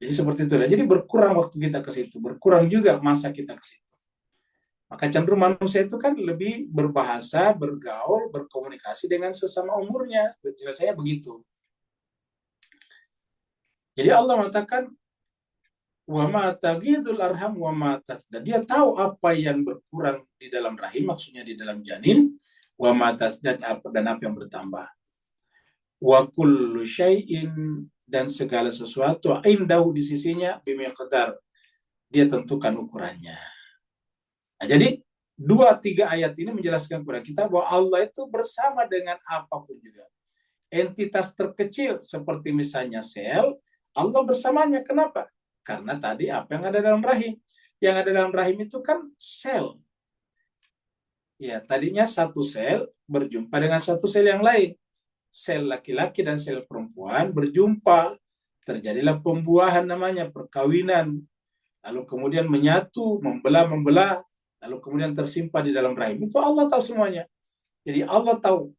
S1: jadi seperti itu. Jadi berkurang waktu kita ke situ, berkurang juga masa kita ke situ. Maka cenderung manusia itu kan lebih berbahasa, bergaul, berkomunikasi dengan sesama umurnya. Biasanya begitu. Jadi Allah mengatakan, wa ma tagidul arham wa ma tasdad. Dia tahu apa yang berkurang di dalam rahim, maksudnya di dalam janin, wa ma tasdad, dan apa yang bertambah. Wa kullu syai'in, dan segala sesuatu indahu, di sisinya, bimiqdar, dia tentukan ukurannya. Nah, jadi 2-3 ayat ini menjelaskan kepada kita bahwa Allah itu bersama dengan apapun juga. Entitas terkecil seperti misalnya sel, Allah bersamanya. Kenapa? Karena tadi apa yang ada dalam rahim. Yang ada dalam rahim itu kan sel. Ya, tadinya satu sel berjumpa dengan satu sel yang lain. Sel laki-laki dan sel perempuan berjumpa. Terjadilah pembuahan, namanya perkawinan. Lalu kemudian menyatu, membelah, lalu kemudian tersimpan di dalam rahim. Itu Allah tahu semuanya. Jadi Allah tahu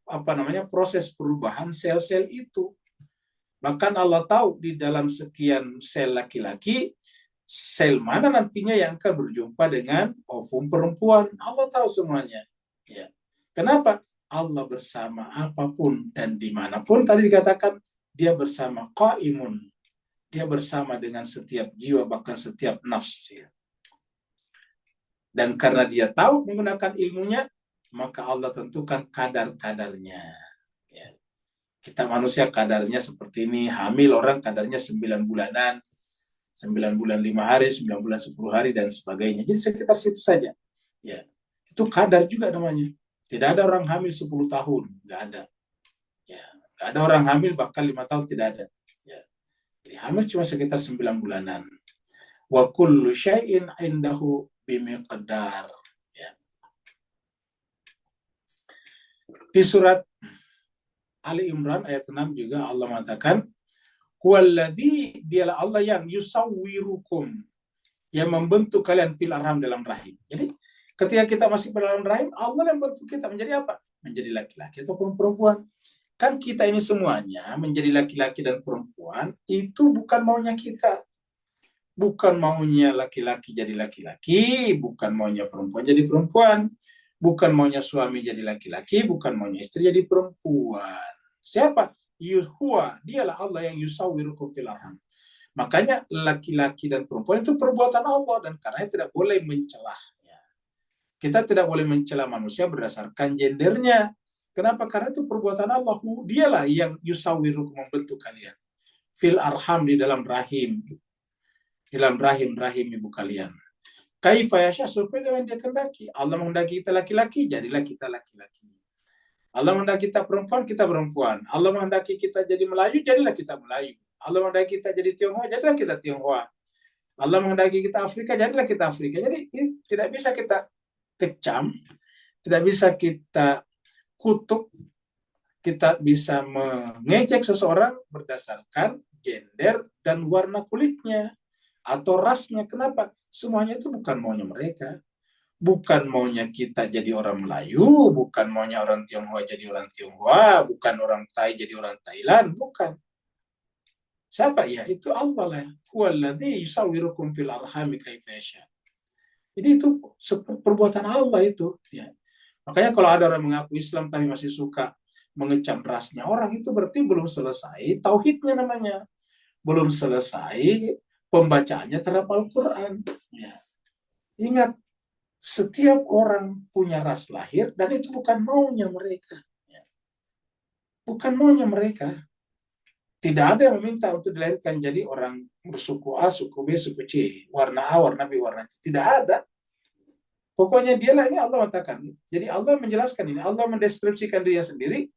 S1: proses perubahan sel-sel itu. Bahkan Allah tahu di dalam sekian sel laki-laki, sel mana nantinya yang akan berjumpa dengan ovum perempuan. Allah tahu semuanya. Ya. Kenapa? Allah bersama apapun dan dimanapun, tadi dikatakan dia bersama qaimun. Dia bersama dengan setiap jiwa, bahkan setiap nafs. Ya. Dan karena dia tahu menggunakan ilmunya, maka Allah tentukan kadar-kadarnya. Ya. Kita manusia kadarnya seperti ini, hamil orang kadarnya 9 bulanan, 9 bulan 5 hari, 9 bulan 10 hari, dan sebagainya. Jadi sekitar situ saja. Ya. Itu kadar juga namanya. Tidak ada orang hamil 10 tahun, nggak ada. Ya. Nggak ada orang hamil bahkan 5 tahun, tidak ada. Ya. Jadi hamil cuma sekitar 9 bulanan. Wa kullu syai'in indahu bimiqdar. Ya. Di surat Ali Imran ayat 6 juga Allah mengatakan, huwaladzi, dialah Allah yang yusawwirukum, yang membentuk kalian fil arham, dalam rahim. Jadi ketika kita masih dalam rahim, Allah yang membentuk kita menjadi apa? Menjadi laki-laki ataupun perempuan. Kan kita ini semuanya menjadi laki-laki dan perempuan, itu bukan maunya kita. Bukan maunya laki-laki jadi laki-laki, bukan maunya perempuan jadi perempuan, bukan maunya suami jadi laki-laki, bukan maunya istri jadi perempuan. Siapa? Huwa, dialah Allah yang yusawwirukum fil arham. Makanya laki-laki dan perempuan itu perbuatan Allah, dan karena tidak boleh mencelah. Kita tidak boleh mencela manusia berdasarkan gendernya. Kenapa? Karena itu perbuatan Allah. Dialah yang yusawwirukum, membentuk kalian. Fil arham, di dalam rahim. Di dalam rahim ibu kalian. Kaifa yasha, sesuai dengan dia kehendaki. Allah menghendaki kita laki-laki, jadilah kita laki-laki. Allah menghendaki kita perempuan, kita perempuan. Allah menghendaki kita jadi Melayu, jadilah kita Melayu. Allah menghendaki kita jadi Tionghoa, jadilah kita Tionghoa. Allah menghendaki kita Afrika, jadilah kita Afrika. Jadi tidak bisa kita kecam, tidak bisa kita kutuk, kita bisa mengejek seseorang berdasarkan gender dan warna kulitnya atau rasnya. Kenapa? Semuanya itu bukan maunya mereka. Bukan maunya kita jadi orang Melayu, bukan maunya orang Tionghoa jadi orang Tionghoa, bukan orang Thai jadi orang Thailand, bukan. Siapa? Ya, itu Allah lah. Huwaladzi yusawwirukum fil arhami kaifa yasha. Jadi itu perbuatan Allah itu. Ya. Makanya kalau ada orang mengaku Islam tapi masih suka mengecam rasnya orang, itu berarti belum selesai tauhidnya namanya. Belum selesai pembacaannya terhadap Al-Quran. Ya. Ingat, setiap orang punya ras lahir dan itu bukan maunya mereka. Ya. Bukan maunya mereka. Tidak ada yang meminta untuk dilahirkan jadi orang bersuku A, suku B, suku C, warna A, warna B, warna C. Tidak ada. Pokoknya dialah, ini Allah katakan. Jadi Allah menjelaskan ini. Allah mendeskripsikan dirinya sendiri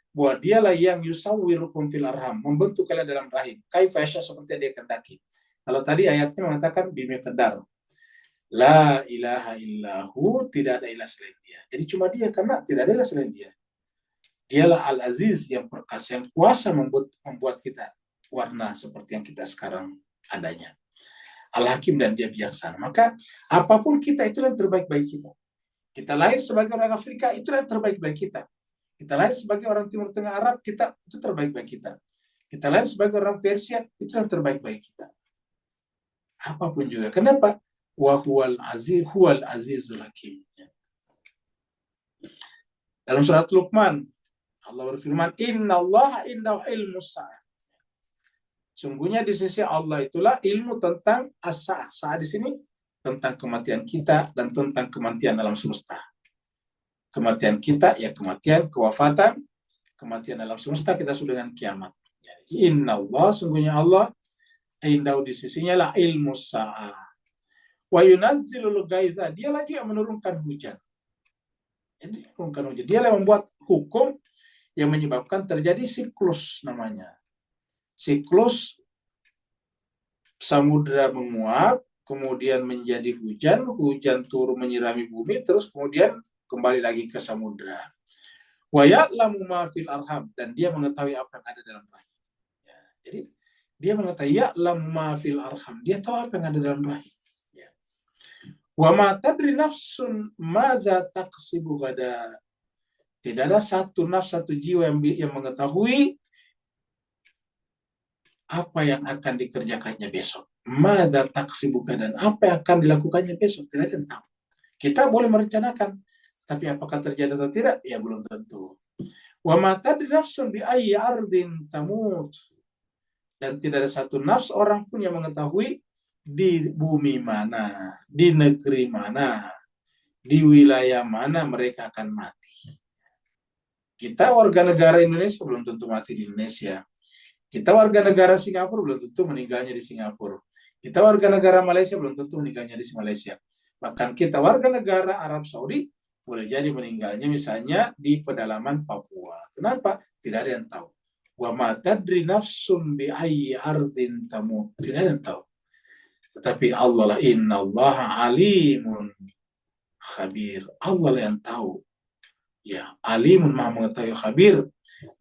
S1: bahwa dialah yang yusawwirukum fil arham, membentuk kalian dalam rahim. Kaifa yasha, seperti dia kehendaki. Kalau tadi ayatnya mengatakan bimiqdar. La ilaha illahu, tidak ada ilah selain dia. Jadi cuma dia, karena tidak ada ilah selain dia. Dialah Al-Aziz yang perkasa, yang kuasa membuat kita warna seperti yang kita sekarang adanya. Al-Hakim, dan dia bijaksana. Maka apapun kita, itulah yang terbaik bagi kita. Kita lahir sebagai orang Afrika, itulah yang terbaik bagi kita. Kita lahir sebagai orang Timur Tengah Arab, itu terbaik bagi kita. Kita lahir sebagai orang Persia, itu yang terbaik bagi kita. Apapun juga. Kenapa? Wa huwal azizul hakim. Dalam surat Luqman, Allah berfirman, Inna Allah indahu ilmu sa'ah. Sungguhnya di sisi Allah itulah ilmu tentang as-sa'ah. Sa'ah di sini tentang kematian kita dan tentang kematian alam semesta. Kematian kita, ya kematian, kewafatan, kematian alam semesta kita sudah dengan kiamat. Inna Allah, sungguhnya Allah, indahu di sisinya lah ilmu sa'ah. Wa yunazzilul gaitha, dia lagi yang menurunkan hujan. Jadi menurunkan hujan. Dia yang membuat hukum yang menyebabkan terjadi siklus namanya. Siklus samudra menguap, kemudian menjadi hujan, hujan turun menyirami bumi, terus kemudian kembali lagi ke samudra. Wa ya'lamu ma fil arham, dan dia mengetahui apa yang ada dalam rahim. Ya, jadi dia mengetahui ya'lamu ma fil arham, dia tahu apa yang ada dalam rahim. Ya. Wa ma tadri nafsun madza taksibu gada. Tidak ada satu nafs, satu jiwa yang mengetahui apa yang akan dikerjakannya besok. Madza taksibu gada, dan apa yang akan dilakukannya besok, tidak ada yang tahu. Kita boleh merencanakan, tapi apakah terjadi atau tidak? Ya belum tentu. Wa ma tadri nafsun bi ayyi ardin tamut. Dan tidak ada satu nafs orang pun yang mengetahui di bumi mana, di negeri mana, di wilayah mana mereka akan mati. Kita warga negara Indonesia belum tentu mati di Indonesia. Kita warga negara Singapura belum tentu meninggalnya di Singapura. Kita warga negara Malaysia belum tentu meninggalnya di Malaysia. Bahkan kita warga negara Arab Saudi boleh jadi meninggalnya misalnya di pedalaman Papua. Kenapa? Tidak ada yang tahu. Wa ma tadri nafsun bi ayyi ardin tamut. Tidak ada yang tahu. Tetapi Allah lah, inna Allah alimun khabir. Allah lah yang tahu. Ya, alimun, maha mengetahui, khabir,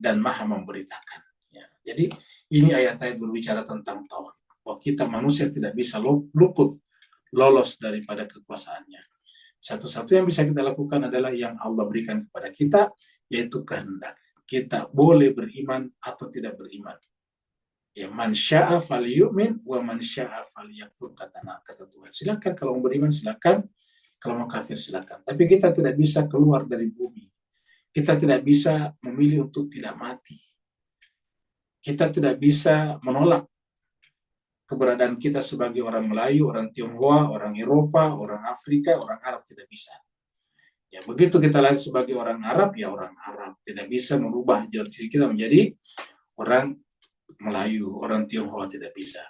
S1: dan maha memberitakan. Ya, jadi ini ayat-ayat berbicara tentang tauhid. Bahwa kita manusia tidak bisa luput, lolos daripada kekuasaannya. Satu-satu yang bisa kita lakukan adalah yang Allah berikan kepada kita, yaitu kehendak. Kita boleh beriman atau tidak beriman. Ya, man sya'a falyu'min wa man sya'a falyakfur, kata Tuhan. Silakan kalau mau beriman, silakan. Kalau mau kafir, silakan. Tapi kita tidak bisa keluar dari bumi. Kita tidak bisa memilih untuk tidak mati. Kita tidak bisa menolak keberadaan kita sebagai orang Melayu, orang Tionghoa, orang Eropa, orang Afrika, orang Arab, tidak bisa. Ya, begitu kita lahir sebagai orang Arab, ya orang Arab. Tidak bisa merubah diri kita menjadi orang Melayu, orang Tionghoa, tidak bisa.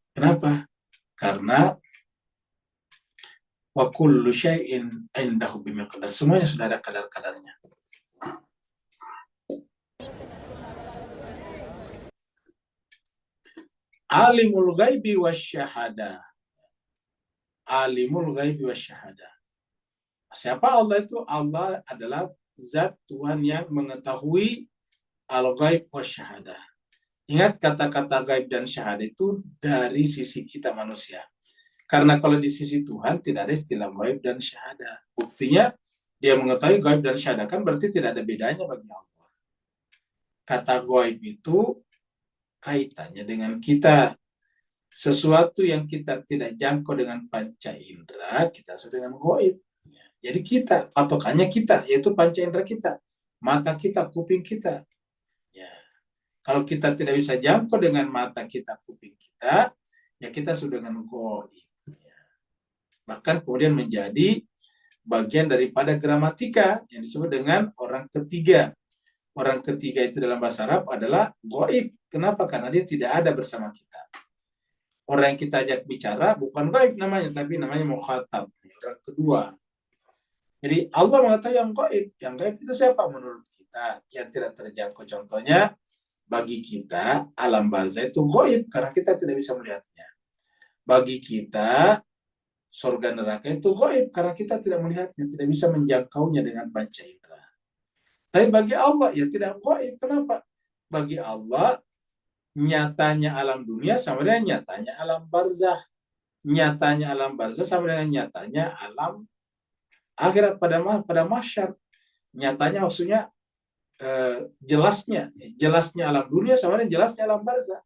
S1: Kenapa? Karena wa kullu syai'in indahu bimiqdar. Semuanya sudah ada kadar-kadarnya. Alimul ghaibi wasyahada. Alimul ghaibi wasyahada. Siapa Allah itu? Allah adalah zat Tuhan yang mengetahui al-ghaib wasyahada. Ingat, kata-kata gaib dan syahada itu dari sisi kita manusia. Karena kalau di sisi Tuhan tidak ada istilah gaib dan syahada. Buktinya dia mengetahui gaib dan syahada, kan berarti tidak ada bedanya bagi Allah. Kata gaib itu kaitannya dengan kita. Sesuatu yang kita tidak jangkau dengan panca indera, kita sebut dengan gaib. Jadi kita, patokannya kita, yaitu panca indera kita, mata kita, kuping kita. Ya. Kalau kita tidak bisa jangkau dengan mata kita, kuping kita, ya kita sudah dengan goib. Ya. Bahkan kemudian menjadi bagian daripada gramatika yang disebut dengan orang ketiga. Orang ketiga itu dalam bahasa Arab adalah goib. Kenapa? Karena dia tidak ada bersama kita. Orang yang kita ajak bicara bukan gaib namanya, tapi namanya mukhatab, orang kedua. Jadi Allah mengatakan yang gaib. Yang gaib itu siapa menurut kita? Yang tidak terjangkau. Contohnya, bagi kita alam barzah itu gaib karena kita tidak bisa melihatnya. Bagi kita surga neraka itu gaib karena kita tidak melihatnya, tidak bisa menjangkaunya dengan panca indera. Tapi bagi Allah ya tidak gaib. Kenapa? Bagi Allah nyatanya alam dunia sama dengan nyatanya alam barzah. Nyatanya alam barzah sama dengan nyatanya alam akhirat pada mahsyar. Nyatanya maksudnya jelasnya alam dunia sama dengan jelasnya alam barzah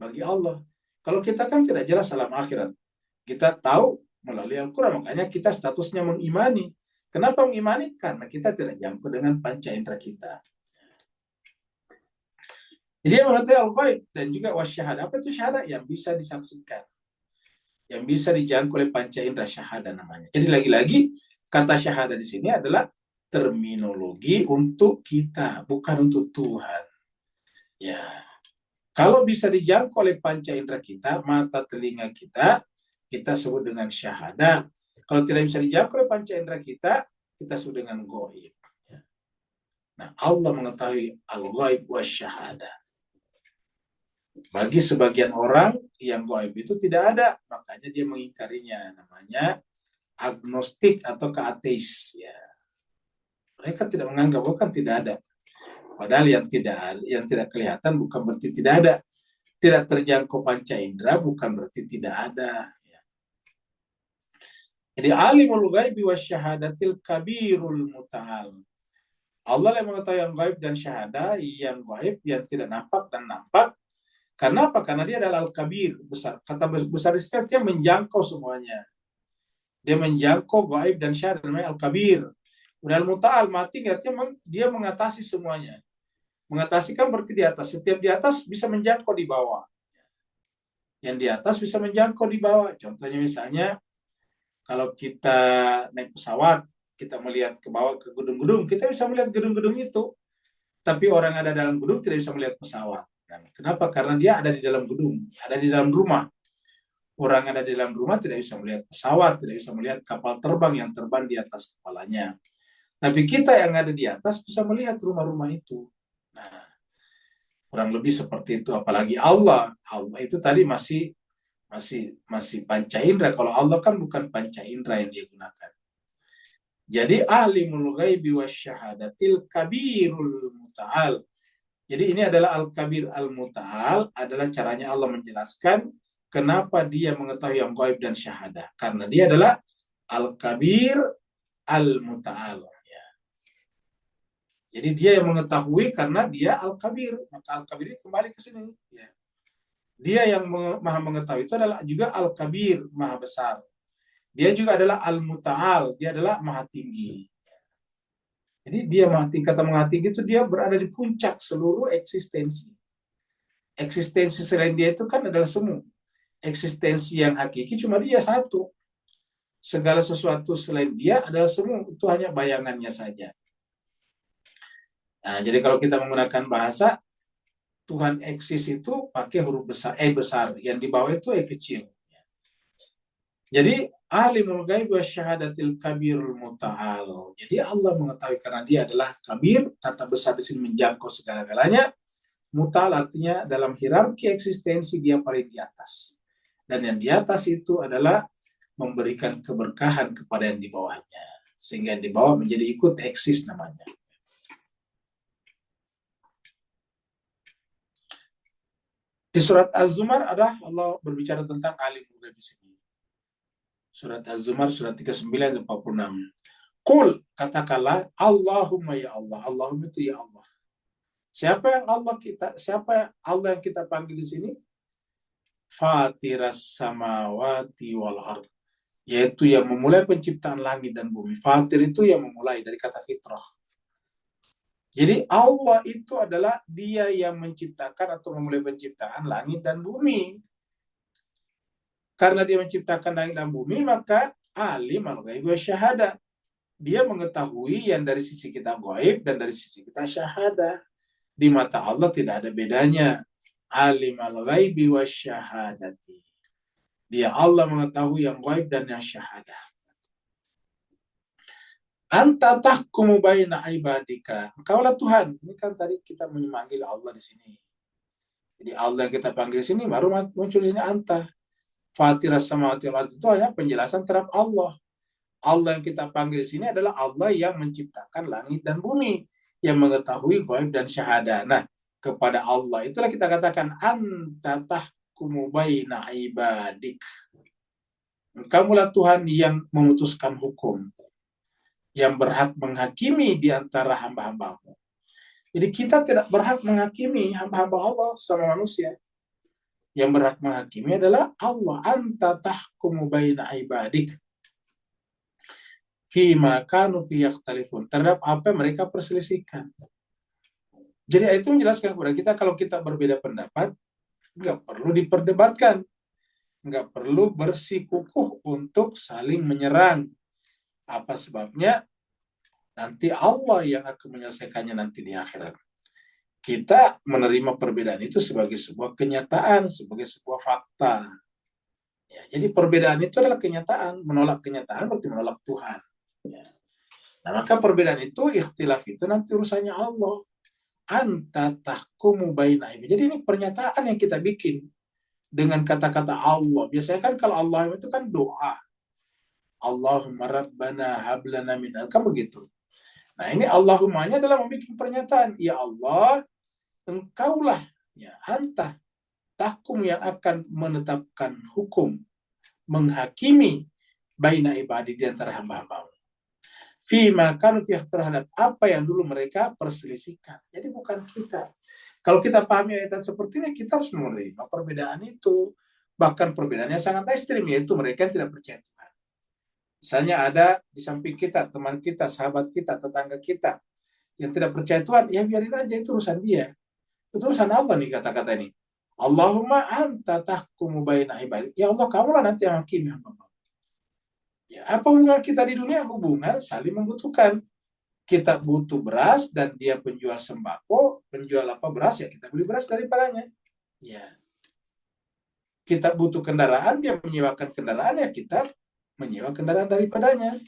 S1: bagi Allah. Kalau kita kan tidak jelas alam akhirat. Kita tahu melalui Al-Quran, makanya kita statusnya mengimani. Kenapa mengimani? Karena kita tidak jangkau dengan panca indera kita. Jadi yang mengatakan al-ghaib dan juga wasyahadah. Apa itu syahadah? Yang bisa disaksikan. Yang bisa dijangkau oleh panca indera, syahadah namanya. Jadi lagi-lagi kata syahadah di sini adalah terminologi untuk kita, bukan untuk Tuhan. Ya. Kalau bisa dijangkau oleh panca indera kita, mata, telinga kita sebut dengan syahadah. Kalau tidak bisa dijangkau oleh panca indera kita sebut dengan ghaib. Nah, Allah mengetahui al-ghaib wasyahadah. Bagi sebagian orang yang gaib itu tidak ada, makanya dia mengingkarinya, namanya agnostik atau ateis. Ya. Mereka tidak menganggap bahwa tidak ada. Padahal yang tidak kelihatan bukan berarti tidak ada. Tidak terjangkau panca indera bukan berarti tidak ada. Ya. Jadi alimul ghaibi wasyahadatil kabirul muta'al. Allah yang mengetahui yang gaib dan syahadah, yang gaib yang tidak nampak dan nampak. Karena apa? Karena dia adalah al-kabir, besar. Kata besar itu artinya menjangkau semuanya. Dia menjangkau gaib dan syahadat, namanya al-kabir. Dan al-muta'al, mati artinya dia mengatasi semuanya. Mengatasi kan berarti di atas. Setiap di atas bisa menjangkau di bawah. Yang di atas bisa menjangkau di bawah. Contohnya misalnya, kalau kita naik pesawat, kita melihat ke bawah ke gedung-gedung, kita bisa melihat gedung-gedung itu. Tapi orang ada dalam gedung tidak bisa melihat pesawat. Kenapa? Karena dia ada di dalam gedung, ada di dalam rumah. Orang ada di dalam rumah tidak bisa melihat pesawat, tidak bisa melihat kapal terbang yang terbang di atas kepalanya. Tapi kita yang ada di atas bisa melihat rumah-rumah itu. Nah, kurang lebih seperti itu. Apalagi Allah itu tadi masih panca indera. Kalau Allah kan bukan panca indera yang dia gunakan. Jadi alimul ghaibi wasyahadatil kabirul muta'al. Jadi ini adalah al-kabir al-muta'al, adalah caranya Allah menjelaskan kenapa dia mengetahui yang gaib dan syahadah. Karena dia adalah al-kabir al-muta'al. Ya. Jadi dia yang mengetahui karena dia al-kabir. Maka al-kabir ini kembali ke sini. Ya. Dia yang maha mengetahui itu adalah juga al-kabir, maha besar. Dia juga adalah al-muta'al, dia adalah maha tinggi. Jadi dia kata maha tinggi itu dia berada di puncak seluruh eksistensi. Eksistensi selain dia itu kan adalah semu. Eksistensi yang hakiki cuma dia satu. Segala sesuatu selain dia adalah semu. Itu hanya bayangannya saja. Nah, jadi kalau kita menggunakan bahasa, Tuhan eksis itu pakai huruf besar, besar. Yang di bawah itu kecil. Jadi alimul ghaib wasyahadatil kabirul muta'al. Jadi Allah mengetahui karena dia adalah kabir, kata besar di sini menjangkau segala-galanya. Muta'al artinya dalam hierarki eksistensi dia paling di atas. Dan yang di atas itu adalah memberikan keberkahan kepada yang di bawahnya. Sehingga yang di bawah menjadi ikut eksis namanya. Di surat Az-Zumar ada Allah berbicara tentang alimul ghaib di sini. Surat Az-Zumar, surat 39 dan 46. Qul, katakanlah, Allahumma ya Allah. Allahumma itu ya Allah. Siapa Allah yang kita panggil di sini? Fatiras samawati wal ard. yaitu yang memulai penciptaan langit dan bumi. Fatir itu yang memulai dari kata fitrah. Jadi Allah itu adalah dia yang menciptakan atau memulai penciptaan langit dan bumi. Karena dia menciptakan langit dan bumi, maka alim al-ghaib wa syahadah. Dia mengetahui yang dari sisi kita gaib dan dari sisi kita syahadah. Di mata Allah tidak ada bedanya. Alim al-ghaibi wa syahadati. Dia Allah mengetahui yang gaib dan yang syahadah. Anta tahkumu baina ibadika. Engkaulah Tuhan. Ini kan tadi kita memanggil Allah di sini. Jadi Allah yang kita panggil di sini baru muncul di sini anta. Fatiras samawati wal ardi itu hanya penjelasan terhadap Allah. Allah yang kita panggil di sini adalah Allah yang menciptakan langit dan bumi, yang mengetahui gaib dan syahadah. Nah, kepada Allah itulah kita katakan anta tahkumu baina ibadik. Engkaulah Tuhan yang memutuskan hukum, yang berhak menghakimi di antara hamba-hambamu. Jadi kita tidak berhak menghakimi hamba-hamba Allah sama manusia. Yang berhak menghakimi adalah Allah. Anta tahkumu baina ibadik fima kanu fi yakhtalifun, terhadap apa yang mereka perselisihkan. Jadi itu menjelaskan kepada kita kalau kita berbeda pendapat, nggak perlu diperdebatkan, nggak perlu bersikukuh untuk saling menyerang. Apa sebabnya? Nanti Allah yang akan menyelesaikannya nanti di akhirat. Kita menerima perbedaan itu sebagai sebuah kenyataan, sebagai sebuah fakta. Ya, jadi perbedaan itu adalah kenyataan. Menolak kenyataan berarti menolak Tuhan. Ya. Nah, maka perbedaan itu, ikhtilaf itu nanti urusannya Allah. Anta tahkumu baina ibadika. Jadi ini pernyataan yang kita bikin dengan kata-kata Allah. Biasanya kan kalau Allah itu kan doa. Allahumma rabbana hablana min, kan begitu. Nah, ini Allahumma-nya adalah membuat pernyataan. Ya Allah, engkaulah, ya, anta, tahkum yang akan menetapkan hukum, menghakimi baina ibadi di antara hamba-hambamu. Fima kanu fi terhadap apa yang dulu mereka perselisihkan. Jadi bukan kita. Kalau kita pahami ayat seperti ini, kita harus menerima perbedaan itu. Bahkan perbedaannya sangat ekstrim, yaitu mereka yang tidak percaya Tuhan. Misalnya ada di samping kita, teman kita, sahabat kita, tetangga kita yang tidak percaya Tuhan, ya biarin aja, itu urusan dia. Itu urusan Allah nih kata-kata ini. Allahumma anta tahkumu baina ibadik. Ya Allah, kamulah nanti yang hakim. Ya, apa hubungan kita di dunia? Hubungan saling membutuhkan. Kita butuh beras dan dia penjual sembako, penjual apa beras, ya kita beli beras daripadanya. Ya. Kita butuh kendaraan, dia menyewakan kendaraan, ya kita menyewa kendaraan daripadanya.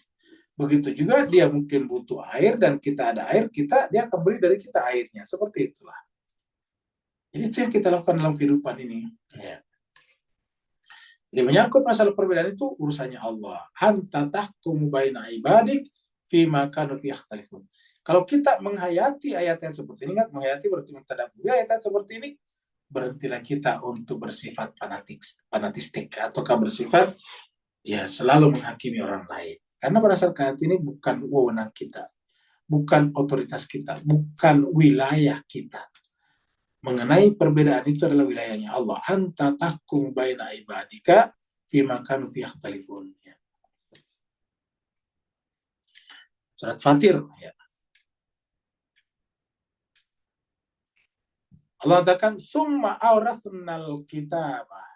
S1: Begitu juga dia mungkin butuh air dan kita ada air, dia akan beli dari kita airnya. Seperti itulah. Jadi itu yang kita lakukan dalam kehidupan ini. Ya. Jadi menyangkut masalah perbedaan itu urusannya Allah. Anta tahkumu baina ibadik fima kanu fi yakhtalifun. Kalau kita menghayati ayat-ayat seperti ini, kan menghayati berarti mentadabburi ayat-ayat seperti ini, berhentilah kita untuk bersifat fanatistik ataukah bersifat ya selalu menghakimi orang lain. Karena berdasarkan ayat ini bukan wewenang kita, bukan otoritas kita, bukan wilayah kita. Mengenai perbedaan itu adalah wilayahnya Allah. Anta tahkum baina ibadika fima kanu fi yakhtalifun. Ya. Surat Fatir. Ya. Allah katakan summa awrathnal kitabah.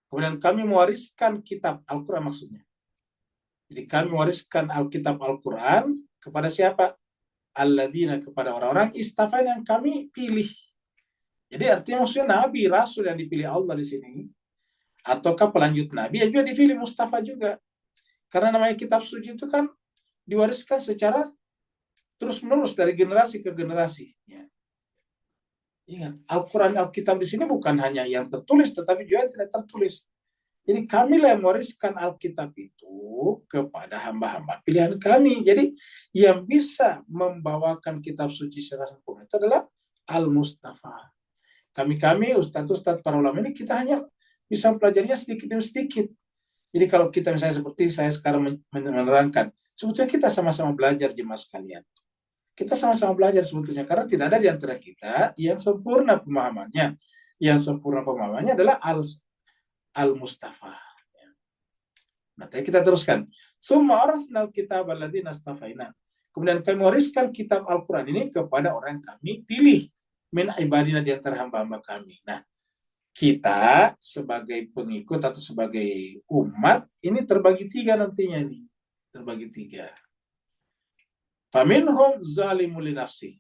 S1: Kemudian kami mewariskan kitab Al-Quran maksudnya. Jadi kami mewariskan Alkitab Al-Quran kepada siapa? Alladzina, kepada orang-orang istafain yang kami pilih. Jadi artinya maksudnya Nabi, Rasul yang dipilih Allah di sini. Ataukah pelanjut Nabi yang juga dipilih Mustafa juga. Karena namanya kitab suci itu kan diwariskan secara terus-menerus dari generasi ke generasi. Ya. Ingat, Al-Quran, Alkitab di sini bukan hanya yang tertulis, tetapi juga yang tidak tertulis. Jadi kamilah yang mewariskan Alkitab itu kepada hamba-hamba pilihan kami. Jadi yang bisa membawakan kitab suci secara sempurna itu adalah Al-Mustafa. Kami ustadz-ustadz para ulama ini kita hanya bisa mempelajarinya sedikit demi sedikit. Jadi kalau kita misalnya seperti saya sekarang menerangkan, sebetulnya kita sama-sama belajar jemaah sekalian. Kita sama-sama belajar sebetulnya, karena tidak ada di antara kita yang sempurna pemahamannya. Yang sempurna pemahamannya adalah Al-Mustafa. Nah, tadi kita teruskan. Summa arafnal kitab alladzina astafaina. Kemudian kami wariskan kitab Al-Quran ini kepada orang yang kami pilih. Min ibadina di antara hamba-hamba kami. Nah, kita sebagai pengikut atau sebagai umat, ini terbagi tiga nantinya nih. Terbagi tiga. Faminhum zalimul li nafsi.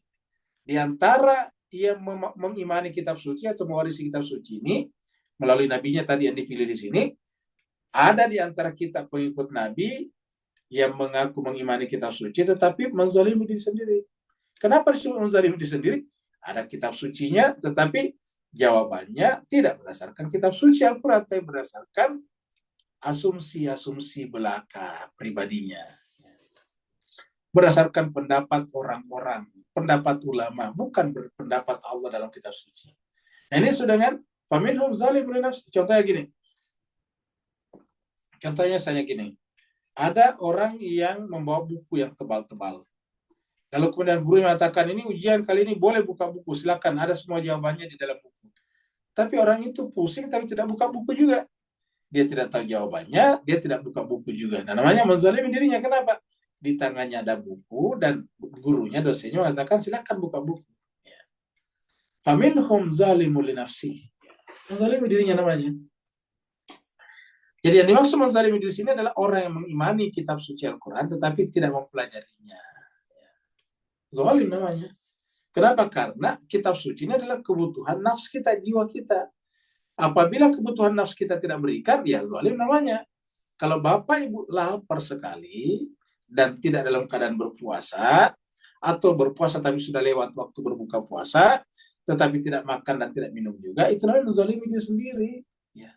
S1: Di antara yang mengimani kitab suci atau mewarisi kitab suci ini, melalui nabinya tadi yang dipilih di sini, ada di antara kita pengikut Nabi yang mengaku mengimani kitab suci tetapi menzalimi diri sendiri. Kenapa disuruh menzalimi diri sendiri? Ada kitab sucinya tetapi jawabannya tidak berdasarkan kitab suci Al-Quran, tapi berdasarkan asumsi-asumsi belaka pribadinya. Berdasarkan pendapat orang-orang, pendapat ulama, bukan pendapat Allah dalam kitab suci. Nah, ini sudah kan faminhum zalimun li nafsi. Contohnya saya gini. Ada orang yang membawa buku yang tebal-tebal. Lalu kemudian guru mengatakan, ini ujian kali ini boleh buka buku, silakan, ada semua jawabannya di dalam buku. Tapi orang itu pusing tapi tidak buka buku juga. Dia tidak tahu jawabannya, dia tidak buka buku juga. Nah, namanya menzalimi dirinya. Kenapa? Di tangannya ada buku dan gurunya, dosennya mengatakan silakan buka buku. Faminhum zalimul li nafsi. Menzalimi dirinya namanya. Jadi yang dimaksud menzalimi diri sini adalah orang yang mengimani kitab suci Al-Quran tetapi tidak mempelajarinya. Zalim namanya. Kenapa? Karena kitab suci ini adalah kebutuhan nafs kita, jiwa kita. Apabila kebutuhan nafs kita tidak berikan, ya zalim namanya. Kalau bapak ibu lapar sekali dan tidak dalam keadaan berpuasa, atau berpuasa tapi sudah lewat waktu berbuka puasa, tetapi tidak makan dan tidak minum juga, itu namanya menzalimi diri sendiri. Ya.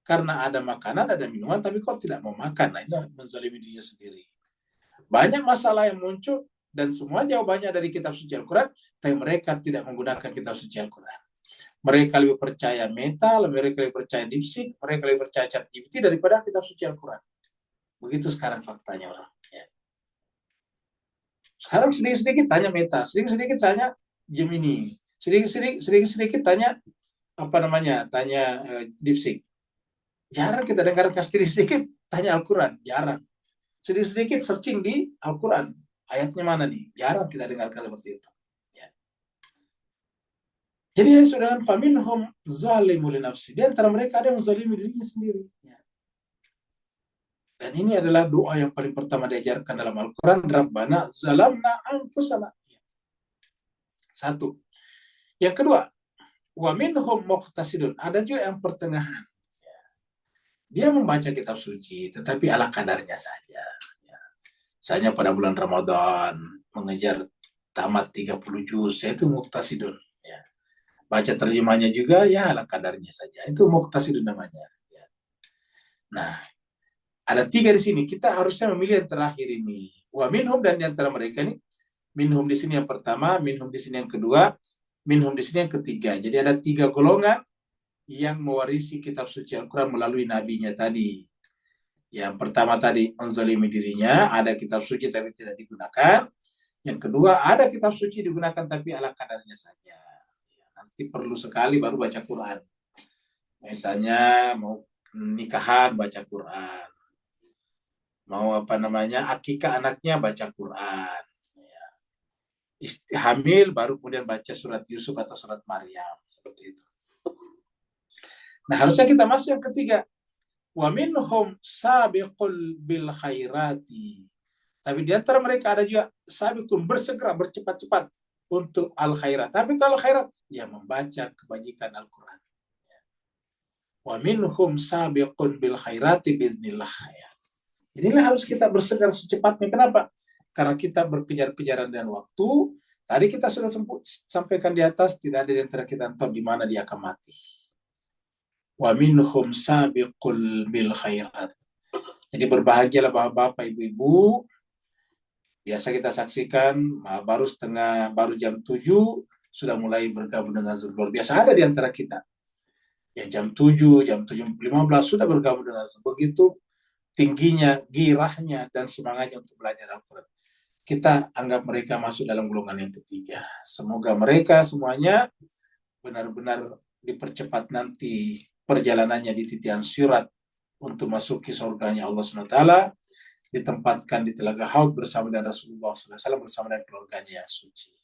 S1: Karena ada makanan, ada minuman, tapi kok tidak mau makan. Nah, ini menzalimi dirinya sendiri. Banyak masalah yang muncul, dan semua jawabannya dari kitab suci Al-Quran, tapi mereka tidak menggunakan kitab suci Al-Quran. Mereka lebih percaya Meta, mereka lebih percaya DeepSeek, mereka lebih percaya ChatGPT daripada kitab suci Al-Quran. Begitu sekarang faktanya orang. Ya. Sekarang sedikit-sedikit tanya Meta, sedikit-sedikit tanya Gemini, sedikit-sedikit tanya tanya DeepSeek. Jarang kita dengarkan sedikit-sedikit tanya Al-Quran, jarang. Sedikit-sedikit searching di Al-Quran, ayatnya mana nih? Jarang kita dengarkan seperti itu. Ya. Jadi ini sudah faminhum zalimul li nafsi. Di antara mereka ada yang zalimi dirinya sendiri. Ya. Dan ini adalah doa yang paling pertama diajarkan dalam Al-Quran, Rabbana zalamna anfusana. Satu. Yang kedua, wa minhum muqtasidun. Ada juga yang pertengahan. Dia membaca kitab suci, tetapi ala kadarnya saja. Misalnya pada bulan Ramadan, mengejar tamat 30 juz, itu muqtasidun. Ya. Baca terjemahnya juga, ya ala kadarnya saja. Itu muqtasidun namanya. Ya. Nah, ada 3 di sini. Kita harusnya memilih yang terakhir ini. Wa minhum, dan di antara mereka ini, minhum di sini yang pertama, minhum di sini yang kedua, minhum di sini yang ketiga. Jadi ada 3 golongan yang mewarisi kitab suci Al-Quran melalui nabinya tadi. Yang pertama tadi menzalimi dirinya, ada kitab suci tapi tidak digunakan. Yang kedua, ada kitab suci digunakan tapi ala kadarnya saja. Nanti perlu sekali baru baca Quran. Misalnya mau nikahan baca Quran. Mau akikah anaknya baca Quran. Hamil baru kemudian baca surat Yusuf atau surat Maryam. Seperti itu. Nah, harusnya kita masuk yang ketiga. Wa minhum sabiqul bil khairati. Tapi di antara mereka ada juga sabiqun, bersegera, bercepat-cepat untuk al khairat. Tapi kalau khairat, ya membaca kebajikan Al-Quran. Wa minhum sabiqun bil khairati biidznillah. Inilah harus kita bersegera secepatnya. Kenapa? Karena kita berkejar-kejaran dengan waktu. Tadi kita sudah sampaikan di atas, tidak ada di antara kita tahu di mana dia akan mati. Wa minhum sabiqul bil khairat. Jadi berbahagialah bapak-bapak, ibu-ibu. Biasa kita saksikan baru jam 7 sudah mulai bergabung dengan Zoom. Luar biasa ada di antara kita. Yang jam 7, jam 7:15 sudah bergabung dengan Zoom. Begitu tingginya, girahnya dan semangatnya untuk belajar Al-Quran. Kita anggap mereka masuk dalam golongan yang ketiga. Semoga mereka semuanya benar-benar dipercepat nanti perjalanannya di titian surat untuk masuki surganya Allah SWT, ditempatkan di Telaga Haud bersama dengan Rasulullah SAW bersama dengan keluarganya yang suci.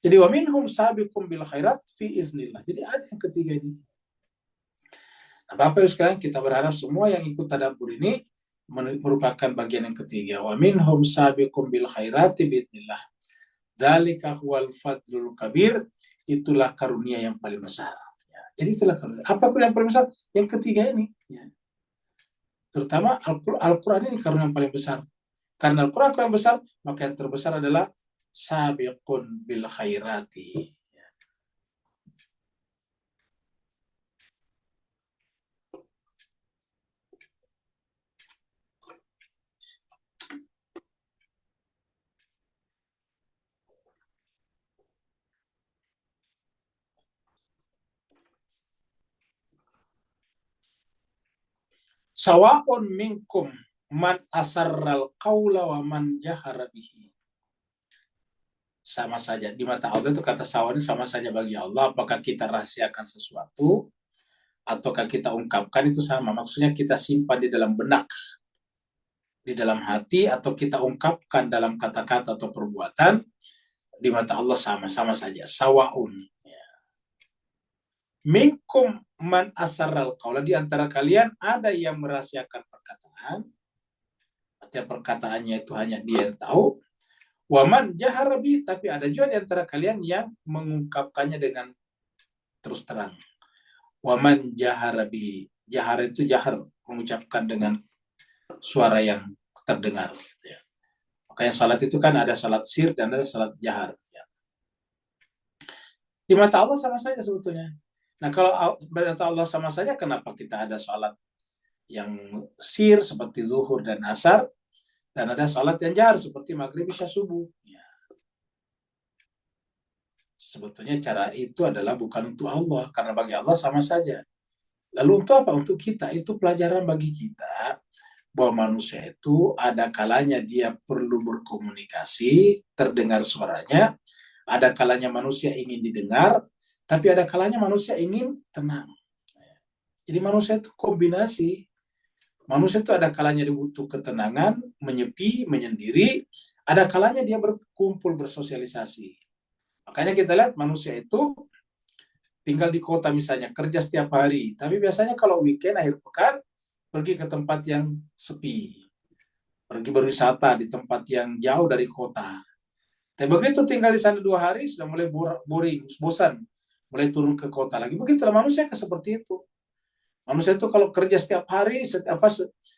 S1: Jadi wa minhum sabiqum bil khairat fi iznillah. Jadi ada yang ketiga ini. Nah, Bapak Ibu sekalian, kita berharap semua yang ikut tadabbur ini merupakan bagian yang ketiga. Wa minhum sabiqum bil khairati bi iznillah. Dzalika huwal fadlul kabir. Itulah karunia yang paling besar. Ya, jadi itulah karunia. Apa karunia yang paling besar? Yang ketiga ini. Ya. Terutama Al-Quran ini karunia yang paling besar. Karena Al-Quran yang besar, maka yang terbesar adalah sabiqun bil khairati. Sawa'un minkum man asarral qawla wa man jahara bihi. Sama saja. Di mata Allah itu kata sawa ini sama saja bagi Allah. Apakah kita rahasiakan sesuatu ataukah kita ungkapkan, itu sama. Maksudnya kita simpan di dalam benak, di dalam hati, atau kita ungkapkan dalam kata-kata atau perbuatan, di mata Allah sama-sama saja. Sawa'un. Minkum man asarral qawla. Di antara kalian ada yang merahasiakan perkataan. Artinya perkataannya itu hanya dia yang tahu. Waman jaharabi, tapi ada juga di antara kalian yang mengungkapkannya dengan terus terang. Waman jaharabi, jahar itu jahar, mengucapkan dengan suara yang terdengar. Ya. Makanya salat itu kan ada salat sir dan ada salat jahar. Ya. Di mata Allah sama saja sebetulnya. Nah kalau di mata Allah sama saja, kenapa kita ada salat yang sir seperti zuhur dan asar, dan ada salat yang jahar seperti maghrib, isya, subuh. Ya. Sebetulnya cara itu adalah bukan untuk Allah, karena bagi Allah sama saja. Lalu untuk apa? Untuk kita. Itu pelajaran bagi kita bahwa manusia itu ada kalanya dia perlu berkomunikasi, terdengar suaranya, ada kalanya manusia ingin didengar, tapi ada kalanya manusia ingin tenang. Jadi manusia itu kombinasi. Manusia itu ada kalanya dibutuh ketenangan, menyepi, menyendiri, ada kalanya dia berkumpul, bersosialisasi. Makanya kita lihat manusia itu tinggal di kota misalnya, kerja setiap hari, tapi biasanya kalau weekend, akhir pekan, pergi ke tempat yang sepi, pergi berwisata di tempat yang jauh dari kota. Tapi begitu tinggal di sana 2 hari, sudah mulai boring, bosan, mulai turun ke kota lagi. Begitulah manusia seperti itu. Manusia itu kalau kerja setiap hari,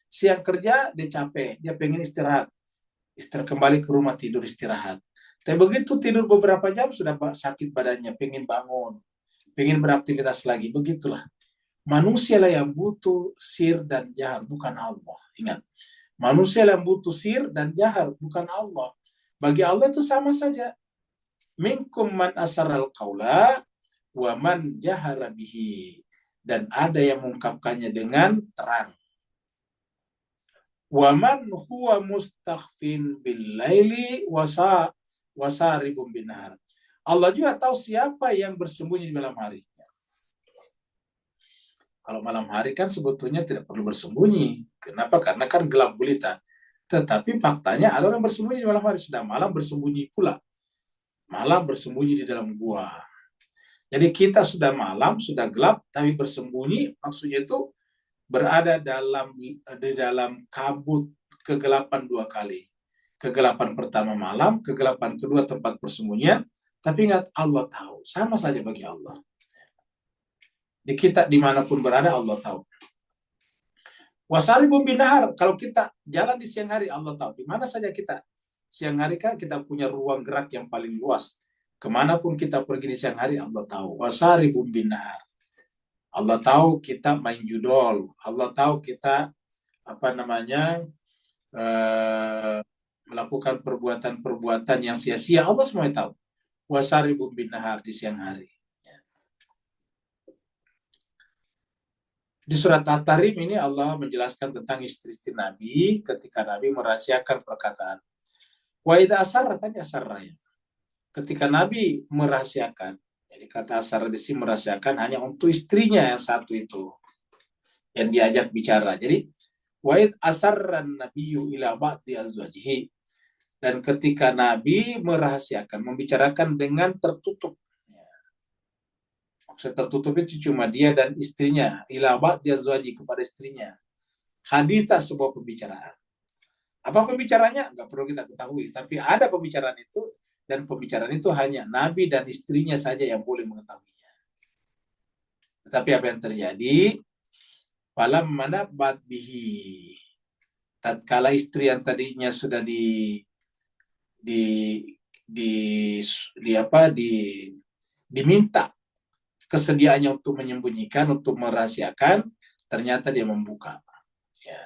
S1: siang kerja, dia capek, dia pengen istirahat, kembali ke rumah, tidur, istirahat. Tapi begitu tidur beberapa jam, sudah sakit badannya, pengen bangun, pengen beraktivitas lagi. Begitulah. Manusia lah yang butuh sir dan jahar, bukan Allah. Ingat, manusia yang butuh sir dan jahar, bukan Allah. Bagi Allah itu sama saja. Minkum man asarral qawla wa man jahara bihi. Dan ada yang mengungkapkannya dengan terang. Wa man huwa mustakhfin bil laili wasaribun bin nahar. Allah juga tahu siapa yang bersembunyi di malam hari. Kalau malam hari kan sebetulnya tidak perlu bersembunyi. Kenapa? Karena kan gelap gulita. Tetapi faktanya ada orang bersembunyi di malam hari. Sudah malam bersembunyi pula. Malam bersembunyi di dalam gua. Jadi kita sudah malam, sudah gelap, tapi bersembunyi, maksudnya itu berada di dalam kabut kegelapan 2 kali. Kegelapan pertama malam, kegelapan kedua tempat persembunyian. Tapi ingat, Allah tahu. Sama saja bagi Allah. Di kita dimanapun berada, Allah tahu. Wasaribun bin nahar, kalau kita jalan di siang hari, Allah tahu. Di mana saja kita. Siang hari kan kita punya ruang gerak yang paling luas. Kemanapun kita pergi di siang hari, Allah tahu. Wasaribun bin nahar. Allah tahu kita main judol. Allah tahu kita melakukan perbuatan-perbuatan yang sia-sia. Allah semua tahu. Wasaribun bin nahar, di siang hari. Di surat At-Tahrim ini Allah menjelaskan tentang istri-istri Nabi ketika Nabi merahasiakan perkataan. Wa idza asarra, tadi asarra ya. Ketika Nabi merahasiakan, jadi kata asarra di sini merahasiakan hanya untuk istrinya yang satu itu. yang diajak bicara. Jadi wa'id asarran nabiyyu ila ba'di azwajihi, dan ketika Nabi merahasiakan, membicarakan dengan tertutup. Maksud tertutup itu cuma dia dan istrinya, ila ba'di azwaji, kepada istrinya. Haditha, sebuah pembicaraan. Apa pembicaranya? Nggak perlu kita ketahui, tapi ada pembicaraan itu, dan pembicaraan itu hanya Nabi dan istrinya saja yang boleh mengetahuinya. Tetapi apa yang terjadi? Falam manabat bihi. Tatkala istri yang tadinya sudah di di di apa diminta kesediaannya untuk menyembunyikan, untuk merahasiakan, ternyata dia membuka. Ya.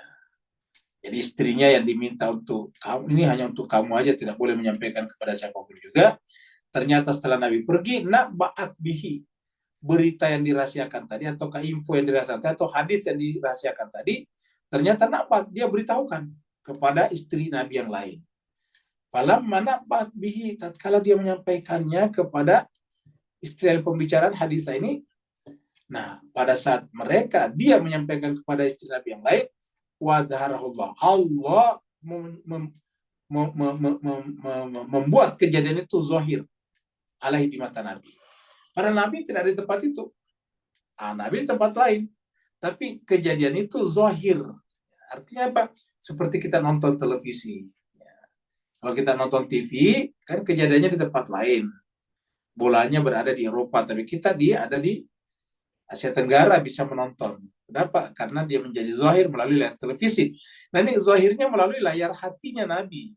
S1: Jadi istrinya yang diminta untuk kamu ini hanya untuk kamu aja, tidak boleh menyampaikan kepada siapapun juga. Ternyata setelah Nabi pergi, nak ba'at bihi, berita yang dirahasiakan tadi, atau info yang dirahasiakan tadi, atau hadis yang dirahasiakan tadi, ternyata nak dia beritahukan kepada istri Nabi yang lain. Falam mana ba'at bihi, tatkala dia menyampaikannya kepada istri yang pembicaraan hadis ini. Nah, pada saat dia menyampaikan kepada istri Nabi yang lain, wadharahullah, Allah membuat kejadian itu zahir alaihi, di mata Nabi. Karena Nabi tidak di tempat itu. Nabi di tempat lain. Tapi kejadian itu zahir. Artinya apa? Seperti kita nonton televisi. Kalau kita nonton TV, kan kejadiannya di tempat lain. Bolanya berada di Eropa, tapi dia ada di Asia Tenggara, bisa menonton. Kenapa? Karena dia menjadi zahir melalui layar televisi. Nah, ini zahirnya melalui layar hatinya Nabi.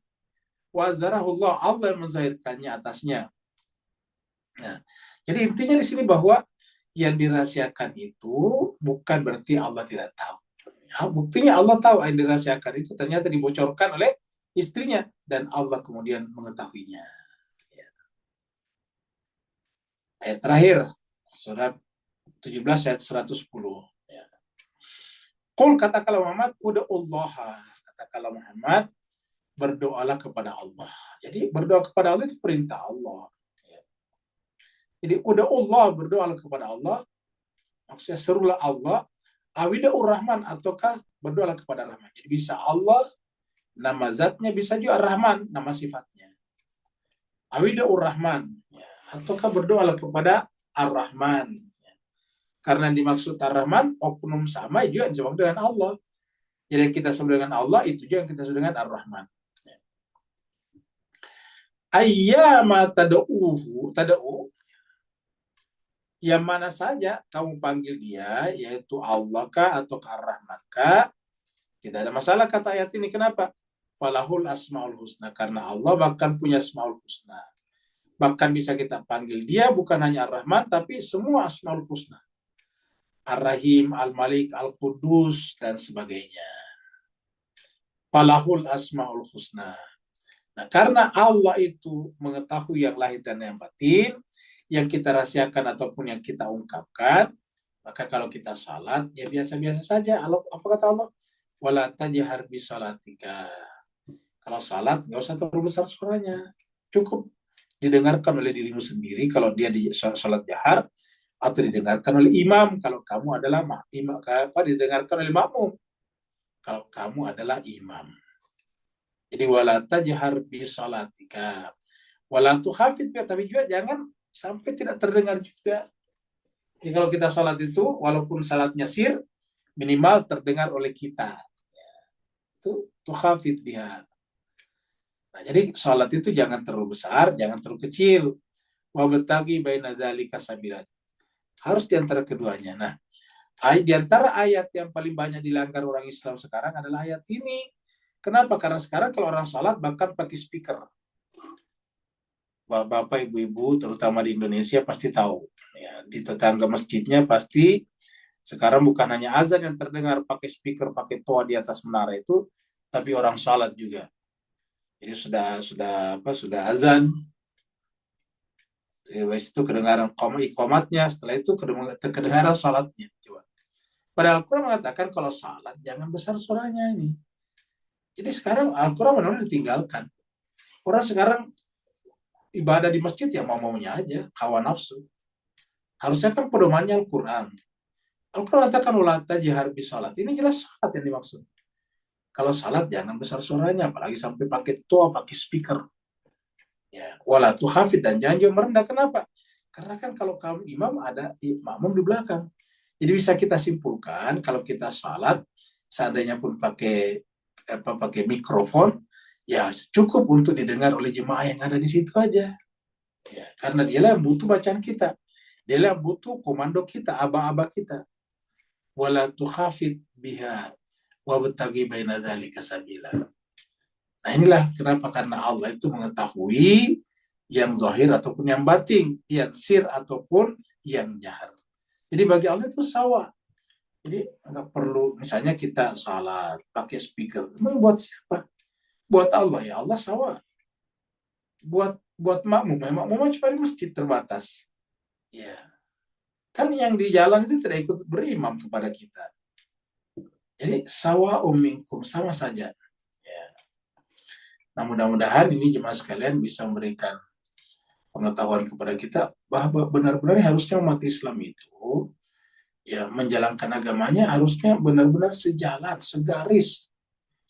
S1: Wazarahullah, Allah yang menzahirkannya atasnya. Nah, jadi intinya di sini bahwa yang dirahasiakan itu bukan berarti Allah tidak tahu. Ya, buktinya Allah tahu yang dirahasiakan itu ternyata dibocorkan oleh istrinya, dan Allah kemudian mengetahuinya. Ya. Ayat terakhir, surat 17 ayat 110. Ya. Qul, katakanlah Muhammad, uda'ullaha, katakanlah Muhammad, berdoalah kepada Allah. Jadi berdoa kepada Allah itu perintah Allah. Ya. Jadi uda'ullah, berdoalah kepada Allah, maksudnya serulah Allah, awida'ur Rahman, ataukah berdoalah kepada Rahman. Jadi bisa Allah, nama zatnya, bisa juga Rahman, nama sifatnya. Awida'ur Rahman, ya. Ataukah berdoalah kepada Ar-Rahman. Karena dimaksud Ar-Rahman, oknum sama juga yang disebut dengan Allah. Jadi yang kita sebut dengan Allah, itu juga yang kita sebut dengan Ar-Rahman. Ayyama tada'u, yang mana saja kamu panggil dia, yaitu Allah kah atau Ar-Rahman kah, tidak ada masalah kata ayat ini. Kenapa? Falahul asmaul husna, karena Allah bahkan punya asmaul husna. Bahkan bisa kita panggil dia bukan hanya Ar-Rahman, tapi semua asmaul husna. Ar-Rahim, Al-Malik, Al-Qudus, dan sebagainya. Falahul asmaul husna. Nah, karena Allah itu mengetahui yang lahir dan yang batin, yang kita rahasiakan ataupun yang kita ungkapkan, maka kalau kita salat, ya biasa-biasa saja. Apa kata Allah? Wala tajhar bi salatika. Kalau salat, nggak usah terlalu besar suaranya. Cukup didengarkan oleh dirimu sendiri kalau dia di salat jahar, atau didengarkan oleh imam kalau kamu adalah imam, didengarkan oleh makmum kalau kamu adalah imam. Jadi wala tajhar bi salatika wala tukhafit, tapi juga jangan sampai tidak terdengar juga. Jadi kalau kita salat itu walaupun salatnya sir, minimal terdengar oleh kita. Itu tukhafit biha. Nah, jadi salat itu jangan terlalu besar, jangan terlalu kecil. Wa batagi baina dzalika sabila. Harus di antara keduanya. Nah, di antara ayat yang paling banyak dilanggar orang Islam sekarang adalah ayat ini. Kenapa? Karena sekarang kalau orang salat bahkan pakai speaker. Bapak, ibu-ibu, terutama di Indonesia pasti tahu. Ya, di tetangga masjidnya pasti sekarang bukan hanya azan yang terdengar pakai speaker, pakai toa di atas menara itu, tapi orang salat juga. Jadi sudah azan. Itu kedengaran ikomatnya, setelah itu kedengaran salatnya. Coba. Padahal Al-Quran mengatakan kalau salat jangan besar suaranya ini. Jadi sekarang Al-Quran benar-benar ditinggalkan. Orang sekarang ibadah di masjid ya mau-maunya aja, hawa nafsu. Harusnya kan pedomannya Al-Quran. Al-Quran katakan wala tajhar bi salat. Ini jelas salat yang dimaksud. Kalau salat jangan besar suaranya, apalagi sampai pakai toa, pakai speaker. Ya, wala tuhafid dan jangan juga merendah. Kenapa? Karena kan kalau kamu imam ada makmum di belakang. Jadi bisa kita simpulkan kalau kita salat seandainya pun pakai mikrofon, ya cukup untuk didengar oleh jemaah yang ada di situ aja. Ya, karena dialah yang butuh bacaan kita. Dialah yang butuh komando kita, aba-aba kita. Wala tukhafid biha wabtaghi baina dzalika sabila. Nah inilah kenapa, karena Allah itu mengetahui yang zahir ataupun yang batin, yang sir ataupun yang jahar. Jadi bagi Allah itu sama. Jadi nggak perlu misalnya kita salat pakai speaker. Memang buat siapa? Buat Allah, ya Allah sama. Buat makmum cuma di masjid terbatas. Ya, kan yang di jalan itu tidak ikut berimam kepada kita. Jadi sawa minkum, sama saja. Ya. Nah mudah-mudahan ini jemaah sekalian bisa memberikan pengetahuan kepada kita bahwa benar-benar harusnya umat Islam itu ya menjalankan agamanya harusnya benar-benar sejalan, segaris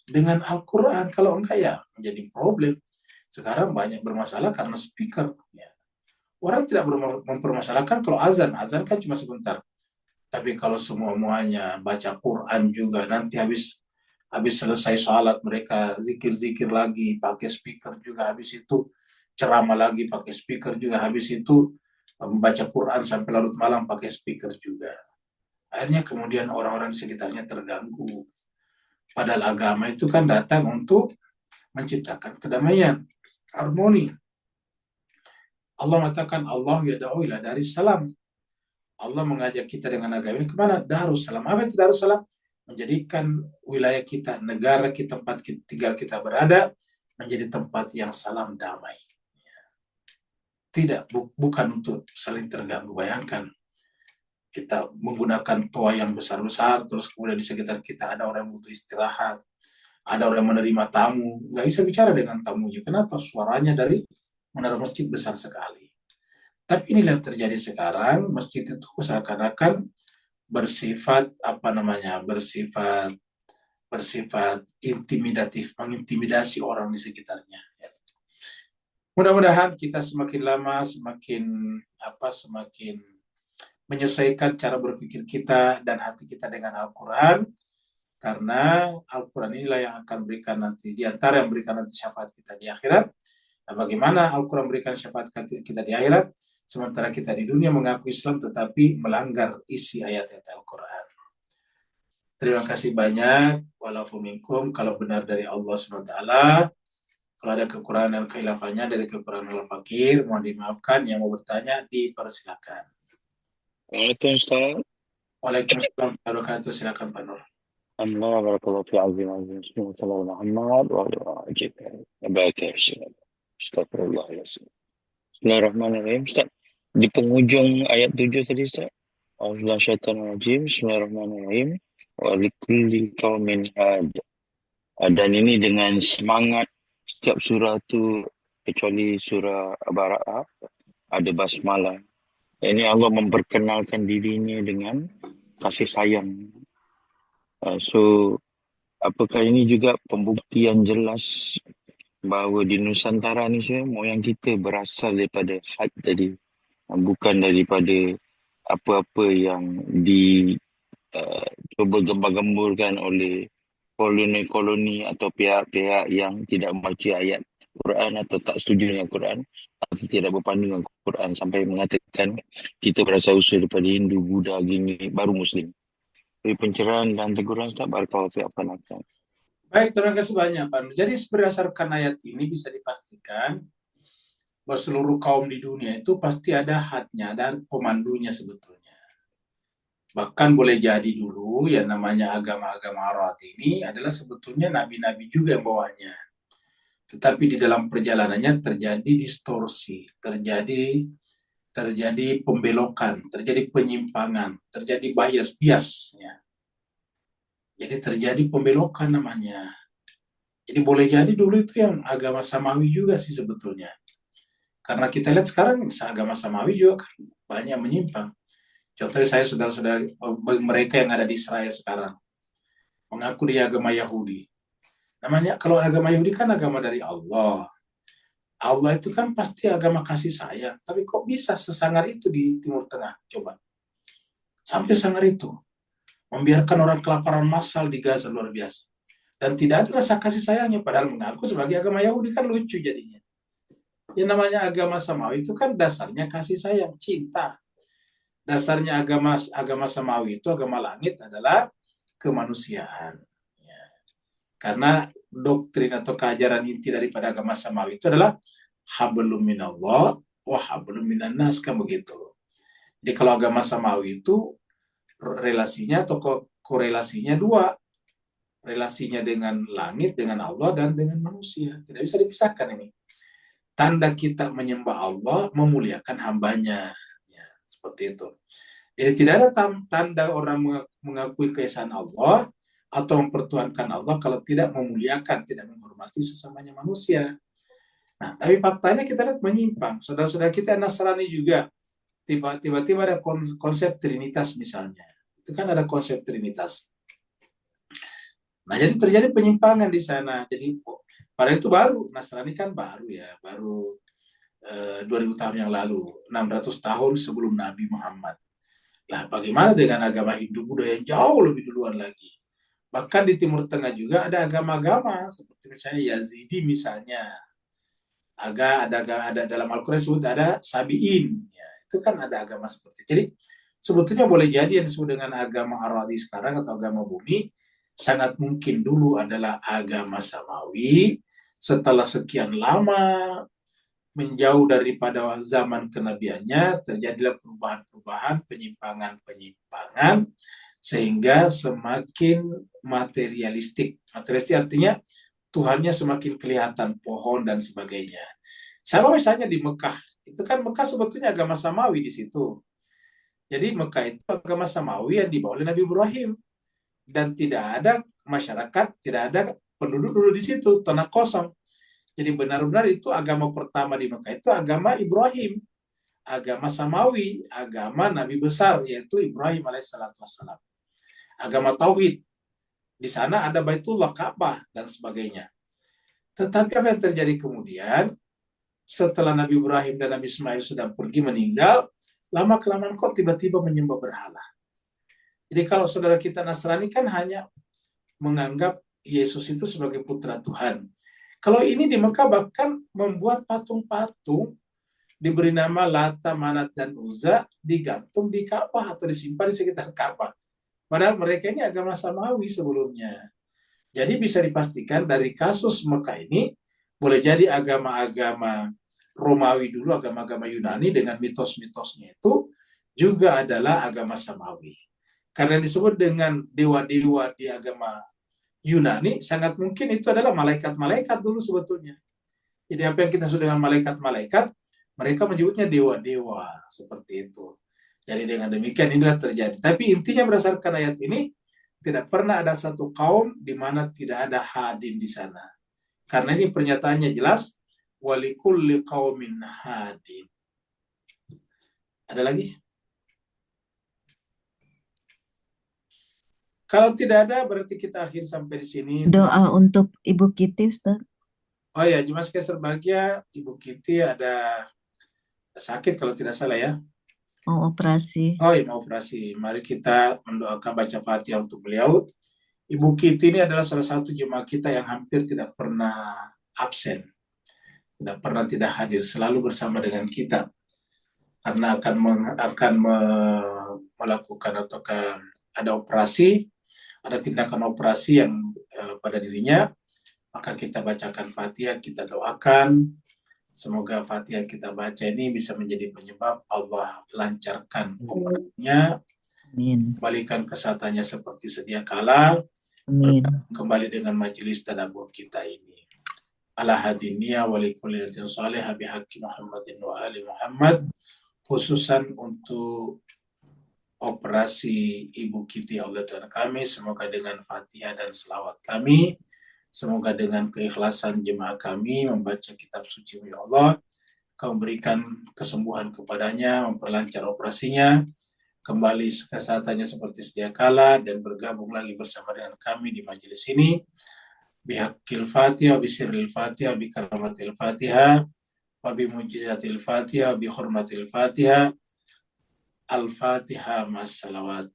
S1: dengan Al-Quran. Kalau enggak ya menjadi problem. Sekarang banyak bermasalah karena speaker. Ya. Orang tidak mempermasalahkan kalau azan kan cuma sebentar. Tapi kalau semuanya baca Quran juga, nanti habis selesai salat mereka zikir-zikir lagi pakai speaker juga, habis itu ceramah lagi pakai speaker juga, habis itu membaca Quran sampai larut malam pakai speaker juga. Akhirnya kemudian orang-orang di sekitarnya terganggu. Padahal agama itu kan datang untuk menciptakan kedamaian, harmoni. Allah mengatakan Allah yad'u ila daris salam. Allah mengajak kita dengan agama ini kemana? Darussalam. Apa itu Darussalam? Menjadikan wilayah kita, negara kita, tempat kita, tinggal kita berada, menjadi tempat yang salam damai. Tidak, bukan untuk saling terganggu. Bayangkan, kita menggunakan toa yang besar-besar, terus kemudian di sekitar kita ada orang yang butuh istirahat, ada orang yang menerima tamu, nggak bisa bicara dengan tamunya. Kenapa? Suaranya dari menara masjid besar sekali. Tapi inilah yang terjadi sekarang, masjid itu seakan-akan bersifat bersifat intimidatif, mengintimidasi orang di sekitarnya. Ya. Mudah-mudahan kita semakin lama semakin menyesuaikan cara berpikir kita dan hati kita dengan Al-Quran, karena Al-Quran inilah yang akan berikan nanti, di antara yang berikan nanti syafaat kita di akhirat. Nah, bagaimana Al-Quran berikan syafaat kita di akhirat, sementara kita di dunia mengaku Islam tetapi melanggar isi ayat-ayat Al-Quran. Terima kasih banyak. Walaupun minkum, kalau benar dari Allah SWT. Kalau ada kekurangan dan kehilafannya dari kekurangan al-fakir, mohon dimaafkan. Yang mau bertanya, dipersilakan.
S2: Waalaikumsalam.
S1: Waalaikumsalam warahmatullahi wabarakatuh. Silakan Pak Nur.
S2: Allah barakallahu fi azim azim. Bismillahirrahmanirrahim. Muhammad wa ala alihi wa Astagfirullahaladzim. Bismillahirrahmanirrahim. Ustaz, di penghujung ayat 7 tadi Ustaz. Auzubillahi Bismillahirrahmanirrahim. Wa likulli qaumin had. Dan ini dengan semangat setiap surah tu, kecuali surah Bara'ah, ada basmalah. Ini Allah memperkenalkan dirinya dengan kasih sayang. So, apakah ini juga pembuktian jelas bahawa di Nusantara ni moyang kita berasal daripada had tadi, bukan daripada apa-apa yang cuba gembar-gemburkan oleh koloni-koloni atau pihak-pihak yang tidak membaca ayat Quran atau tak setuju dengan Quran atau tidak berpandu dengan Quran sampai mengatakan kita berasal usul daripada Hindu, Buddha, gini, baru Muslim. Jadi pencerahan dan teguran Ustaz, barakallahu fi apanakan.
S1: Baik, terima kasih banyak Pak Nur. Jadi berdasarkan ayat ini bisa dipastikan bahwa seluruh kaum di dunia itu pasti ada hadnya dan pemandunya sebetulnya. Bahkan boleh jadi dulu yang namanya agama-agama Arab ini adalah sebetulnya nabi-nabi juga yang bawanya. Tetapi di dalam perjalanannya terjadi distorsi, terjadi pembelokan, terjadi penyimpangan, terjadi bias. Ya. Jadi terjadi pembelokan namanya. Jadi boleh jadi dulu itu yang agama Samawi juga sih sebetulnya. Karena kita lihat sekarang agama Samawi juga kan banyak menyimpang. Contohnya saya saudara-saudara mereka yang ada di Israel sekarang mengaku dia agama Yahudi. Namanya kalau agama Yahudi kan agama dari Allah. Allah itu kan pasti agama kasih sayang. Tapi kok bisa sesangar itu di Timur Tengah? Coba. Sampai sangar itu. Membiarkan orang kelaparan massal di Gaza luar biasa. Dan tidak ada rasa kasih sayangnya. Padahal mengaku sebagai agama Yahudi kan lucu jadinya. Yang namanya agama samawi itu kan dasarnya kasih sayang, cinta. Dasarnya agama samawi itu, agama langit adalah kemanusiaan. Ya. Karena doktrin atau keajaran inti daripada agama samawi itu adalah hablum minallah wa hablum minan nas, kan begitu. Jadi kalau agama samawi itu relasinya atau korelasinya dua, relasinya dengan langit, dengan Allah, dan dengan manusia. Tidak bisa dipisahkan ini. Tanda kita menyembah Allah, memuliakan hambanya. Ya, seperti itu. Jadi tidak ada tanda orang mengakui keesaan Allah atau mempertuhankan Allah kalau tidak memuliakan, tidak menghormati sesamanya manusia. Nah, tapi faktanya kita lihat menyimpang. Saudara-saudara kita Nasrani juga tiba-tiba ada konsep Trinitas misalnya. Itu kan ada konsep Trinitas. Nah, jadi terjadi penyimpangan di sana. Jadi padahal itu baru, Nasrani kan baru ya, baru 2000 tahun yang lalu, 600 tahun sebelum Nabi Muhammad. Nah, bagaimana dengan agama Hindu-Buddha yang jauh lebih duluan lagi? Bahkan di Timur Tengah juga ada agama-agama, seperti misalnya Yazidi misalnya. Ada dalam Al-Quran disebut ada Sabi'in. Ya, itu kan ada agama seperti itu. Jadi, sebetulnya boleh jadi yang disebut dengan agama Aradi sekarang atau agama bumi, sangat mungkin dulu adalah agama Samawi. Setelah sekian lama menjauh daripada zaman kenabiannya, terjadilah perubahan-perubahan, penyimpangan-penyimpangan, sehingga semakin materialistik. Materialistik artinya Tuhannya semakin kelihatan, pohon dan sebagainya. Sama misalnya di Mekah, itu kan Mekah sebetulnya agama Samawi di situ. Jadi Mekah itu agama Samawi yang dibawa oleh Nabi Ibrahim. Dan tidak ada masyarakat, tidak ada penduduk dulu di situ, tanah kosong. Jadi benar-benar itu agama pertama di Mekah itu agama Ibrahim, agama Samawi, agama Nabi besar yaitu Ibrahim alaihissalatu wassalam. Agama Tauhid. Di sana ada Baitullah, Ka'bah dan sebagainya. Tetapi apa yang terjadi kemudian setelah Nabi Ibrahim dan Nabi Ismail sudah pergi meninggal, lama-kelamaan kok tiba-tiba menyembah berhala. Jadi kalau saudara kita Nasrani kan hanya menganggap Yesus itu sebagai putra Tuhan. Kalau ini di Mekah bahkan membuat patung-patung diberi nama Lata, Manat, dan Uzza digantung di Ka'bah atau disimpan di sekitar Ka'bah. Padahal mereka ini agama Samawi sebelumnya. Jadi bisa dipastikan dari kasus Mekah ini boleh jadi agama-agama Romawi dulu, agama-agama Yunani dengan mitos-mitosnya itu juga adalah agama Samawi. Karena disebut dengan dewa-dewa di agama Yunani, sangat mungkin itu adalah malaikat-malaikat dulu sebetulnya. Jadi apa yang kita sebut dengan malaikat-malaikat, mereka menyebutnya dewa-dewa, seperti itu. Jadi dengan demikian inilah terjadi. Tapi intinya berdasarkan ayat ini, tidak pernah ada satu kaum di mana tidak ada hadin di sana. Karena ini pernyataannya jelas, walikulli qaumin hadin. Ada lagi? Kalau tidak ada, berarti kita akhir sampai di sini.
S3: Doa untuk Ibu Kitty, Ustaz.
S1: Oh ya, Jemaah sekalian berbahagia, Ibu Kitty ada sakit kalau tidak salah ya.
S3: Mau operasi.
S1: Oh ya, mau operasi. Mari kita mendoakan, baca Fatihah untuk beliau. Ibu Kitty ini adalah salah satu jemaah kita yang hampir tidak pernah absen. Tidak pernah tidak hadir, selalu bersama dengan kita. Karena akan melakukan atau ada operasi, ada tindakan operasi yang pada dirinya, maka kita bacakan Fatihah, kita doakan, semoga Fatihah kita baca ini bisa menjadi penyebab Allah lancarkan operasinya,
S3: Amin.
S1: kembalikan kesehatannya seperti sedia kala,
S3: Amin.
S1: kembali dengan majelis tadabbur kita ini. Ala hadiniya wa likulli latin salih bihaqqi Muhammadin wa ali Muhammad, khususan untuk operasi Ibu Kitty Allah Tuhan kami, semoga dengan Fatihah dan selawat kami, semoga dengan keikhlasan jemaah kami membaca kitab suci ya Allah, Kau berikan kesembuhan kepadanya, memperlancar operasinya, kembali kesehatannya seperti sedia kala dan bergabung lagi bersama dengan kami di majelis ini. Bihaqil Fatihah, bisirril Fatihah, bikaramatil Fatihah, wa bimujizatil Fatihah, bihurmatil Fatihah. Al-Fatihah ma'as-salawat.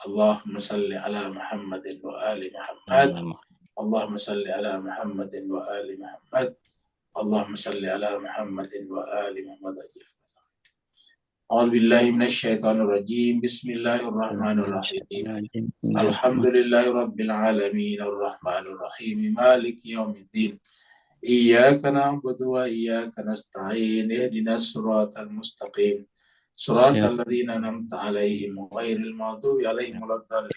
S1: Allahumma salli ala Muhammadin wa ali Muhammad. Allahumma salli ala Muhammadin wa ali Muhammad. Allahumma salli ala Muhammadin wa ali Muhammad. A'udzu billahi minasyaitonir rajim. Bismillahirrahmanirrahim. Alhamdulillahi rabbil alamin arrahmanir rahim maliki yaumiddin. Iyyaka na'budu wa iyyaka nasta'in. Ihdinas siratal mustaqim. Siratal ladzina an'amta 'alaihim ghairil maghdubi 'alaihim waladdallin.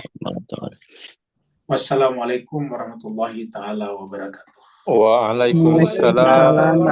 S1: Wassalamualaikum warahmatullahi taala wabarakatuh.
S2: Waalaikumsalam.